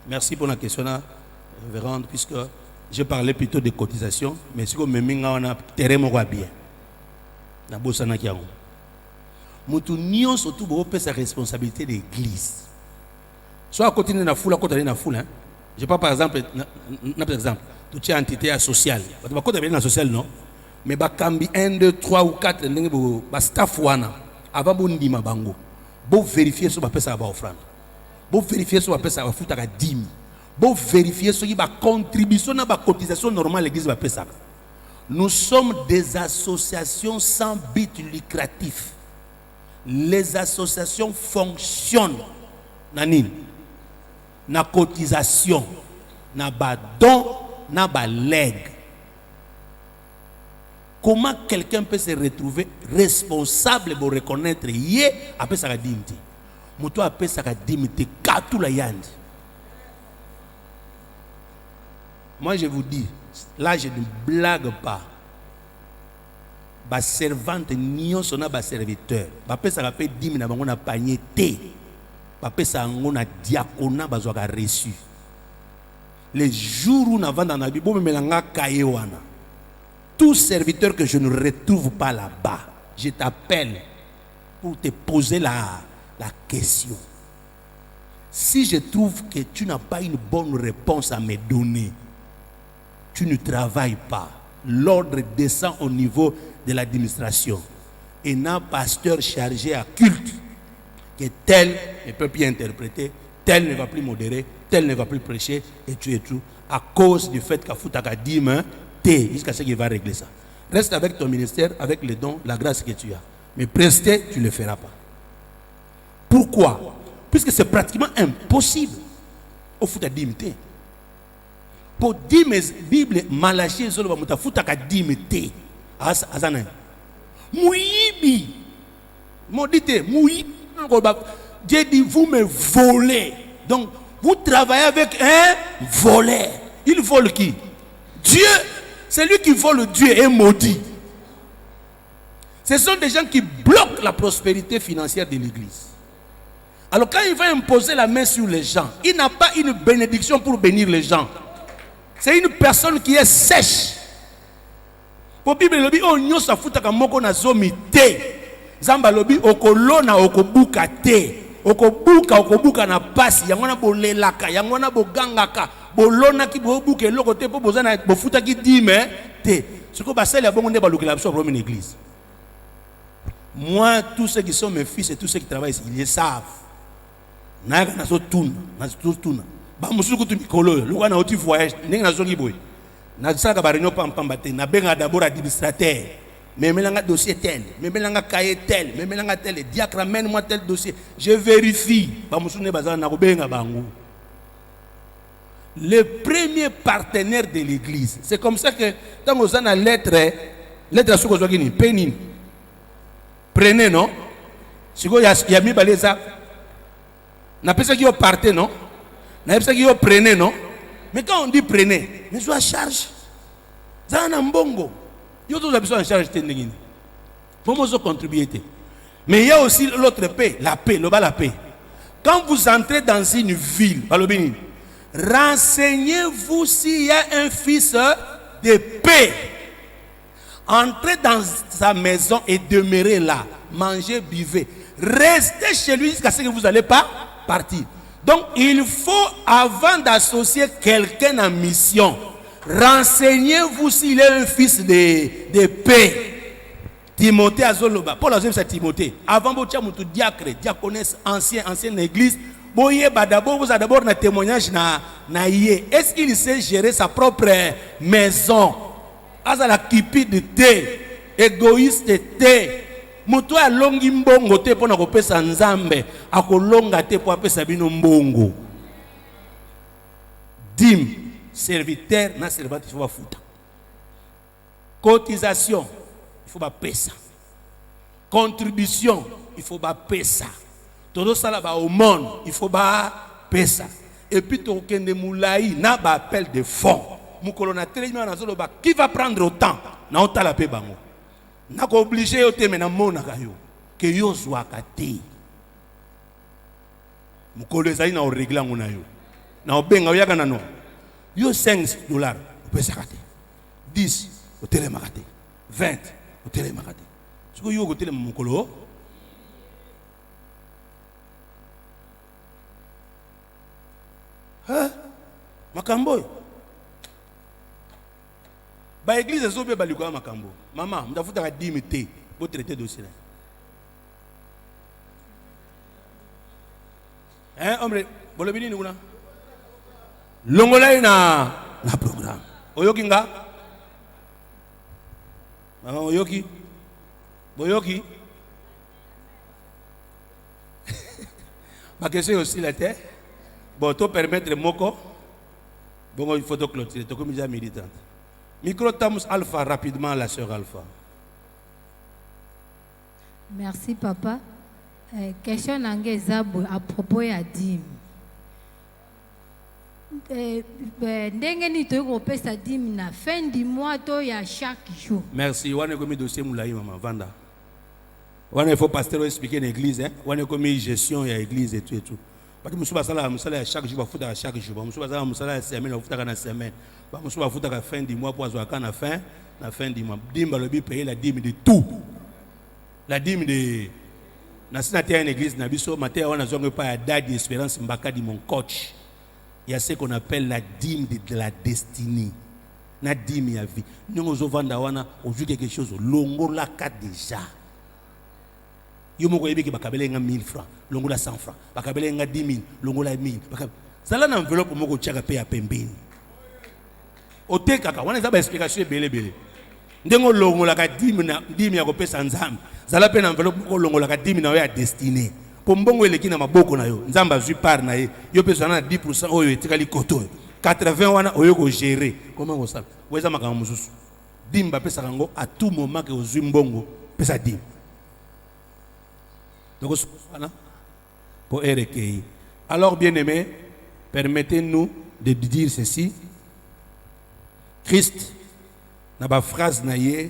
Merci pour la question là, révérende, puisque je parlais plutôt de cotisation, mais si vous me mettez en terrain bien, na bossa na kiango. Mutu nion surtout pour sa responsabilité de l'église. Soit à côté de la foule, à côté de la foule. Hein. Je pas par exemple, par exemple, tu tiens entité sociale. Tu vas côté de la sociale non. Mais bah cambi 1, 2, 3 ou 4 n'engue bah staff wana. Avant bon dima bango. Bon vérifier sur ma pesa à offrande. Bon vérifier sur ma pesa à foutre à dîme. Bon vérifier sur qui bah contribution na bah cotisation normale l'église va pesa. Nous sommes des associations sans but lucratif. Les associations fonctionnent nanine na cotisation na ba don na ba leg. Comment quelqu'un peut se retrouver responsable pour reconnaître yé après sa dimité muto après sa dimité katou la yandi. Moi je vous dis là je ne blague pas. Ba servante nion sona ba serviteur ba pesa ka pe 10 na bango na panier té ba pesa ngo na diaconat ba zoka reçu les jours où nous avons dans la Bible, tout serviteur que je ne retrouve pas là-bas, je t'appelle pour te poser la question. Si je trouve que tu n'as pas une bonne réponse à me donner, tu ne travailles pas. L'ordre descend au niveau de l'administration. Et un pasteur chargé à culte, que tel ne peut plus interpréter, tel ne va plus modérer, tel ne va plus prêcher, et tout, à cause du fait qu'à Foutaka dîme, jusqu'à ce qu'il va régler ça. Reste avec ton ministère, avec les dons, la grâce que tu as. Mais prester, tu ne le feras pas. Pourquoi? Puisque c'est pratiquement impossible au Foutaka dîme. Pour dire mes Bibles, Malachie, Zolo, Bamuta, Foutaka dîme, Azana. Mouibi. Maudité, mouibi. Dieu dit, vous me volez. Donc, vous travaillez avec un voleur. Il vole qui? Dieu. Celui qui vole Dieu est maudit. Ce sont des gens qui bloquent la prospérité financière de l'Église. Alors quand il va imposer la main sur les gens, il n'a pas une bénédiction pour bénir les gens. C'est une personne qui est sèche. Pour Bible, il dit, oh, nous sommes foutaka moko na zomi te. Zamba lobi okolona okobuka te. Okobuka na pasi. Yangona bolelaka, yangona bogangaka. Bolona ki bobuke loko te po bozana bofuta ki dime te. Ce que basel a bon ne baluki la sur une église. Moi, tous ceux qui sont mes fils et tous ceux qui travaillent ici, ils le savent. Na na so tuna, na so tuna. Ba musuku tu mikolo, luka na oti voyage, ndenge na zo kiboy. Na sala ba réunion pam te, na benga d'abord administrateur. Mais melanga dossier tel, mais melanga cahier tel, mais melanga tel, diacre amène-moi tel dossier. Je vérifie. Ba musune bazana na ko benga bango. Le premier partenaire de l'église. C'est comme ça que quand vous avez une lettre à ce que vous avez pénine. Prenez, non? Si vous avez mis baleza, n'a pas ça qui partez, non? N'a pas ça qui prenez, non? Mais quand on dit prenez, mais soit charge. Ça en bongo. Yo tous besoin de charge tendingine. Comment vous contribuer? Mais il y a aussi l'autre paix, la paix, le bas la paix. Quand vous entrez dans une ville, renseignez-vous s'il y a un fils de paix. Entrez dans sa maison et demeurez là. Mangez, buvez. Restez chez lui jusqu'à ce que vous n'allez pas partir. Donc, il faut, avant d'associer quelqu'un en mission, renseignez-vous s'il est un fils de paix. Timothée Azoloba. Paul Azoloba, c'est Timothée. Avant, vous avez un diacre, diaconesse, ancienne église. Vous avez d'abord un témoignage. Est-ce qu'il sait gérer sa propre maison? Aza la cupidité, égoïste té. Mutu a longi mbongo te pona ko pesa nzambe, akolonga te po apesa bino mbongo. Dîme, serviteur na servante, il faut fouta. Cotisation, il faut pas pesa. Contribution, il faut pas pesa. Todo sala ba au monde, il faut pas pesa. Et puis to kende moulaï na ba appel de fonds. Qui va prendre autant? Na otala pe bango. Na ko obligé yo te mena mona kayo. Que yo zwaka te. Mukolo ezali na orégler ngona yo. Na obenga yo yakana no. Yo $5 opesa kate. 10 otele makate. 20 otele makate. Siko yo otele mukolo. Hein? Makambo. Ba église ezobe balikwa makambo. Maman, mtafuta ka 10 mité pour traiter dossier là. Hein, hombre, bolobini ni kuna. Longola na programme. Oyoki nga? Maman oyoki? Boyoki? Ma question aussi la terre. Bon, to permettre moko. Bon, il faut te clôturer. To comme déjà militante. Micro Tamus Alpha, rapidement, la sœur Alpha. Merci, papa. Question à propos de dîme. Ndenge ni to pesa dîme na fin du mois to ya chaque jour. Merci. On a commis dossier moulaï maman Vanda. On a faut pasteur expliquer l'église hein. On a commis gestion ya église et tout et tout. parce que musuba sala musala chaque jour ba futa chaque jour musuba sala musala semaine ba futa na semaine ba musuba futa ka fin du mois pour azwa kana fin na fin du mois dimba lobi payer la dîme de tout la dîme de na sinateur une église na biso matin on a zongo pas à date d'espérance mbaka di mon coach. Il y a ce qu'on appelle la dîme de la destinée. La dîme ya vie. Nous nous vendre wana au vu quelque chose longo la ka déjà. Yo moko yebi ki bakabele nga 1000 francs, longo la 100 francs. Bakabele nga 10 000, longo la 1000. Sala na enveloppe moko tchaka pe ya pembeni. Ote kaka wana za ba explication belé. Ndengo longo la ka dîme ya ko pesa nzambe. Zala pe na enveloppe moko longo la ka dîme na ya destinée. Pour mbongo eleki na maboko na yo nzamba zui par na ye yo pesa na 10% oyo etikali koto 80 wana oyo ko gérer comment on ça weza makambo mususu dimba pesa kango à tout moment que ozui mbongo pesa dim donc voilà pour RKI. Alors bien aimé, permettez-nous de dire ceci. Christ na ba phrase na ye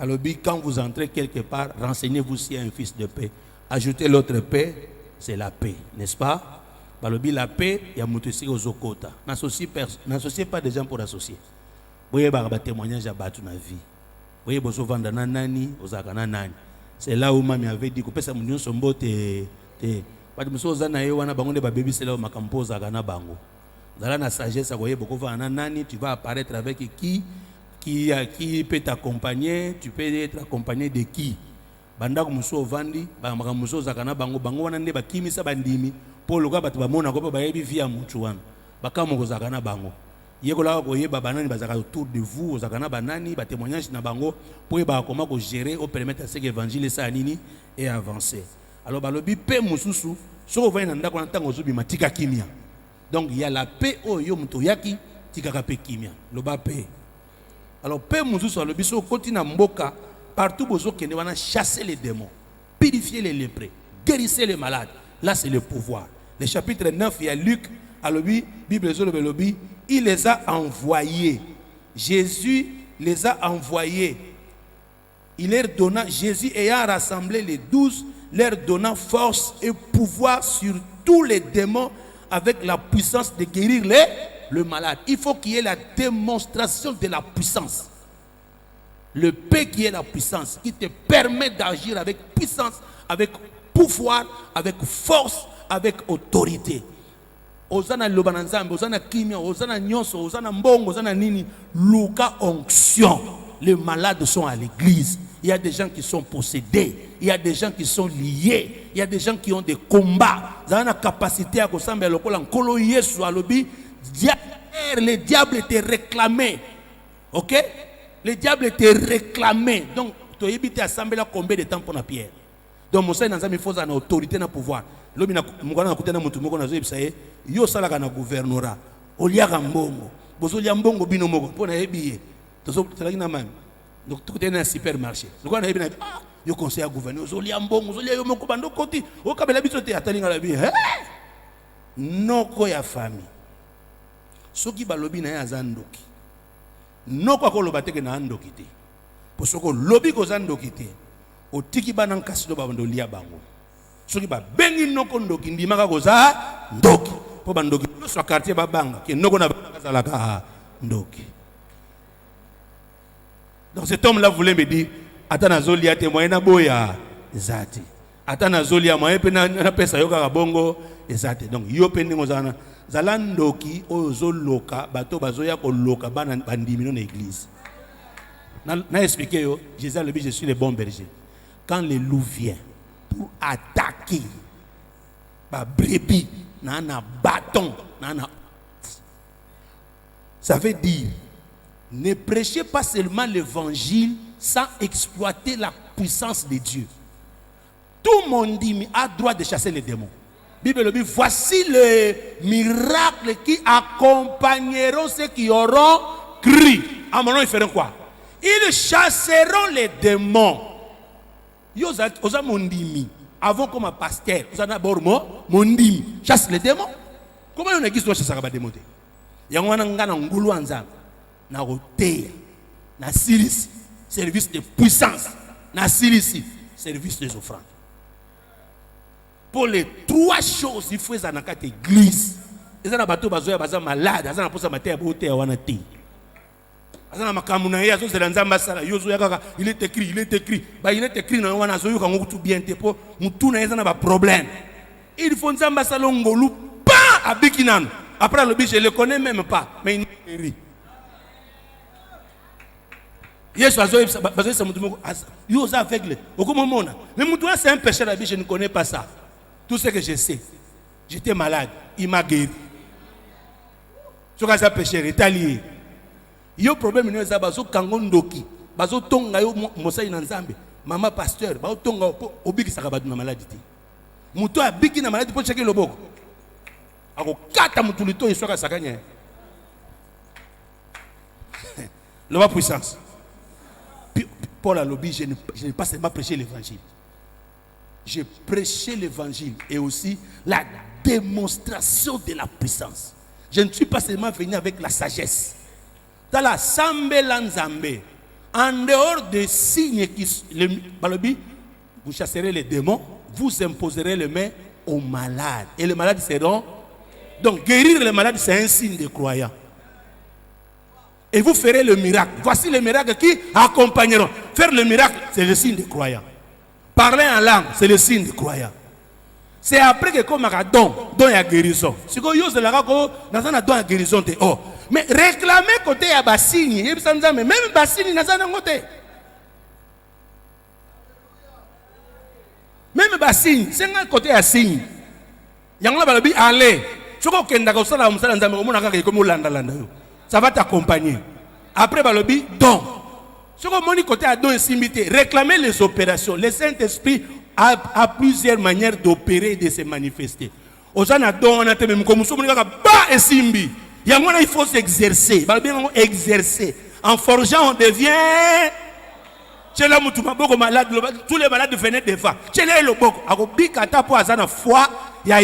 alobi quand vous entrez quelque part renseignez-vous s'il y a un fils de paix. Ajouter l'autre paix, c'est la paix, n'est-ce pas? Balobi la paix, il y a moutesi aux okota. N'associez pas des gens pour associer. Vous voyez, il témoignage à battre na vie. Vous voyez, vous vendre nani, aux akana nani. C'est là où maman avait dit que ça m'union son beau te. Pas de monsieur aux anaïs, on a bangoné ba baby c'est là où ma campose akana bango. Dans la sagesse, vous voyez, beaucoup va nani, tu vas apparaître avec qui peut t'accompagner, tu peux être accompagné de qui? Bandako muso vandi ba muso zakana bango wana nde bakimisa bandimi po loka batu bamona ko ba yebi via mutu wana bakamo ko zakana bango yekola ko yeba banani bazaka autour de vous zakana banani ba témoignage na bango po ba comment ko gérer au permettre à ce que l'évangile ça nini et avancer. Alors balobi pe mususu so va na ndako na tango zubi matika kimia. Donc il y a la paix au yo muto yaki tika ka pe kimia loba paix. Alors pe mususu alobi so koti na mboka partout besoin que nous chasser les démons, purifier les lépreux, guérir les malades. Là, c'est le pouvoir. Le chapitre 9, il y a Luc, à l'obi, Bible, il les a envoyés. Jésus les a envoyés. Il leur donna, Jésus ayant rassemblé les 12, leur donnant force et pouvoir sur tous les démons avec la puissance de guérir le malade. Il faut qu'il y ait la démonstration de la puissance. Le paix qui est la puissance, qui te permet d'agir avec puissance, avec pouvoir, avec force, avec autorité. Ozana lobananzambe, ozana kimia, ozana nyonso, ozana mbongo, ozana nini, luka onction. Les malades sont à l'église. Il y a des gens qui sont possédés. Il y a des gens qui sont liés. Il y a des gens qui ont des combats. Ils ont la capacité à ressemble lokola nkolo Yesu alobi, le diable était réclamé. OK? Le diable était réclamé. Donc, tu as évité assembler combien de temps pour la pierre. Donc, Moussa n'a jamais fait une autorité et un pouvoir. L'homme n'a pas écouté un mouton, yo salaka na gouvernorat. Oliaga mbongo. Bozolia mbongo bino moko. Pour na ebiye. Tozo tsalaki na même. Donc, tu es dans un supermarché. Donc, on a ebiye ah, yo conseil à gouverner. Zolia mbongo, zolia yo moko bando koti. O kabela biso te atali ngala bi. Noko ya famille. Soki balobi na ya zandoki. Non quoi koloba teke na andoki te pour soko lobi ko zandoki te o tiki bana nkasi do bando lia bango soki ba bengi noko ndoki ndimaka ko za ndoki po bandoki so quartier ba banga ke noko na banga zalaka ndoki. Donc cet homme là voulait me dire atana zolia te moyen na boya zati atana zolia moyen pe na pesa yo ka bongo ezate. Donc yo pe ndingo zana Zalandoki ozoloka bato bazoya ko loka bana bandimino na église. Na expliqué yo, Jésus le dit je suis le bon berger. Quand le loup vient pour attaquer ba brebis na bâton na ça veut dire ne prêchez pas seulement l'évangile sans exploiter la puissance de Dieu. Tout le monde a droit de chasser les démons. Bible dit, voici les miracles qui accompagneront ceux qui auront cru. À mon nom, ils feront quoi? Ils chasseront les démons. Osa mondimi. Avant comme un pasteur, osa na bormo mondimi. Chasse les démons. Comment on église doit chasser les démons? Yangwana ngana ngulu anza. Na roté. Na silisi. Service de puissance. Na silisi. Service des offrandes. Pour les 3 choses, il faut dans cette église. Et ça, les bateaux sont malades. Ça, pour ça, il est écrit. Il est écrit dans le bien pour un problème. Il faut que nous pas à Bikinan. Après le biche, je ne le connais même pas. Mais il est c'est un pécheur, je ne connais pas ça. Tout ce que je sais, j'étais malade, il m'a guéri. Ce que ça péché, il est lié. Il y a un problème, il y a un problème, il y a un problème, maman pasteur, il y a un problème, il y a un problème, muto abiki na maladi po cheke loboko akokata mutu lito iswaka sakanya loi puissance. Paul a lobby, je n'ai pas seulement prêché l'évangile, j'ai prêché l'évangile et aussi la démonstration de la puissance. Je ne suis pas seulement venu avec la sagesse. Dans la sambe lanzambe, en dehors des signes qui vous chasserez les démons, vous imposerez les mains aux malades. Et les malades seront... Donc guérir les malades, c'est un signe de croyant. Et vous ferez le miracle. Voici les miracles qui accompagneront. Faire le miracle, c'est le signe de croyant. Parler en langue, c'est le signe de croyant. C'est après que comme un don il y a guérison. Si vous avez un don à guérison, mais réclamer côté il y a des signes. Même des signes, même les signes, c'est un côté à signe. Il y a un peu aller. Ça va t'accompagner. Après, don. Sur le côté à don et simité, réclamer les opérations. Le Saint-Esprit a plusieurs manières d'opérer et de se manifester. Aux gens à don, on a même comme et simbi. Il faut s'exercer. Exercer. En forgeant, on devient. Tous les malades venaient devant. Il y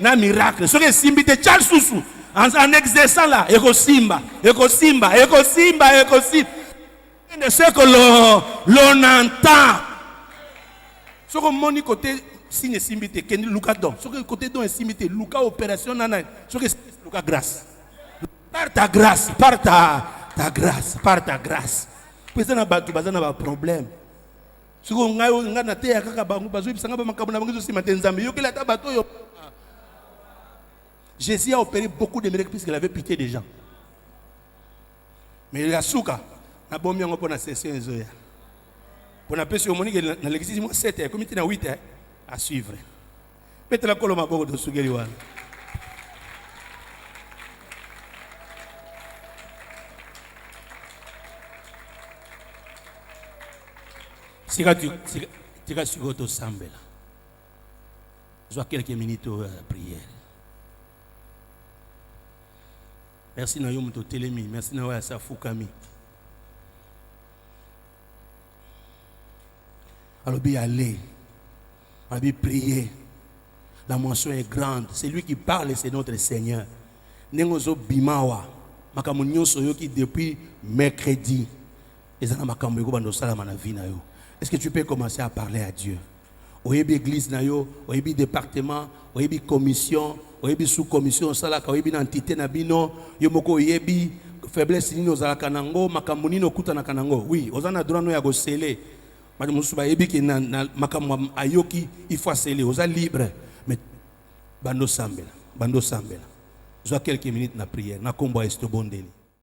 a un miracle. Ce que Simbi de Charles Soussou, en exerçant là, Ecosimba. Ce que l'on entend. Ce que mon côté signe Simbi de Kendi Luka don. Ce que côté don est Simbi de Luka opération nana. Ce que Luka grâce. Par ta grâce, par ta grâce, par ta grâce. Président Abatu bazana ba problème. Si vous avez un thé à Kakabangu, Jésus a opéré beaucoup de miracles puisqu'il avait pitié des gens. Mais il y a souka, na bombi yango pona session ezoya. Pona pesi omoni que na l'exercice mo 7 comme na 8 à suivre. Peut-être la koloma boko de sugeli wana. Si tu as su votre sambe là, je quelques minutes de prière. Merci na yomuto telemi, merci na wa sa fukami. Alors bien aller, alors bien prier. La mention est grande. C'est lui qui parle, c'est notre Seigneur. Nengozo bimawa, makamunyo soyoki depuis mercredi. Ezana makambo yoko bando sala na vie na yo. Est-ce que tu peux commencer à parler à Dieu? Oyebi église na yo, oyebi département, oyebi commission, oyebi sous-commission, salaka oyebi entité na bino, yo moko oyebi faiblesse ni ozala kanango, makambo ni okuta na kanango. Oui, ozana droit no ya go sceller. Madi musuba oyebi ki na makambo ayoki il faut sceller, oza libre. Mais bando sambela. Joa quelques minutes na prière, na kombo estobondeli.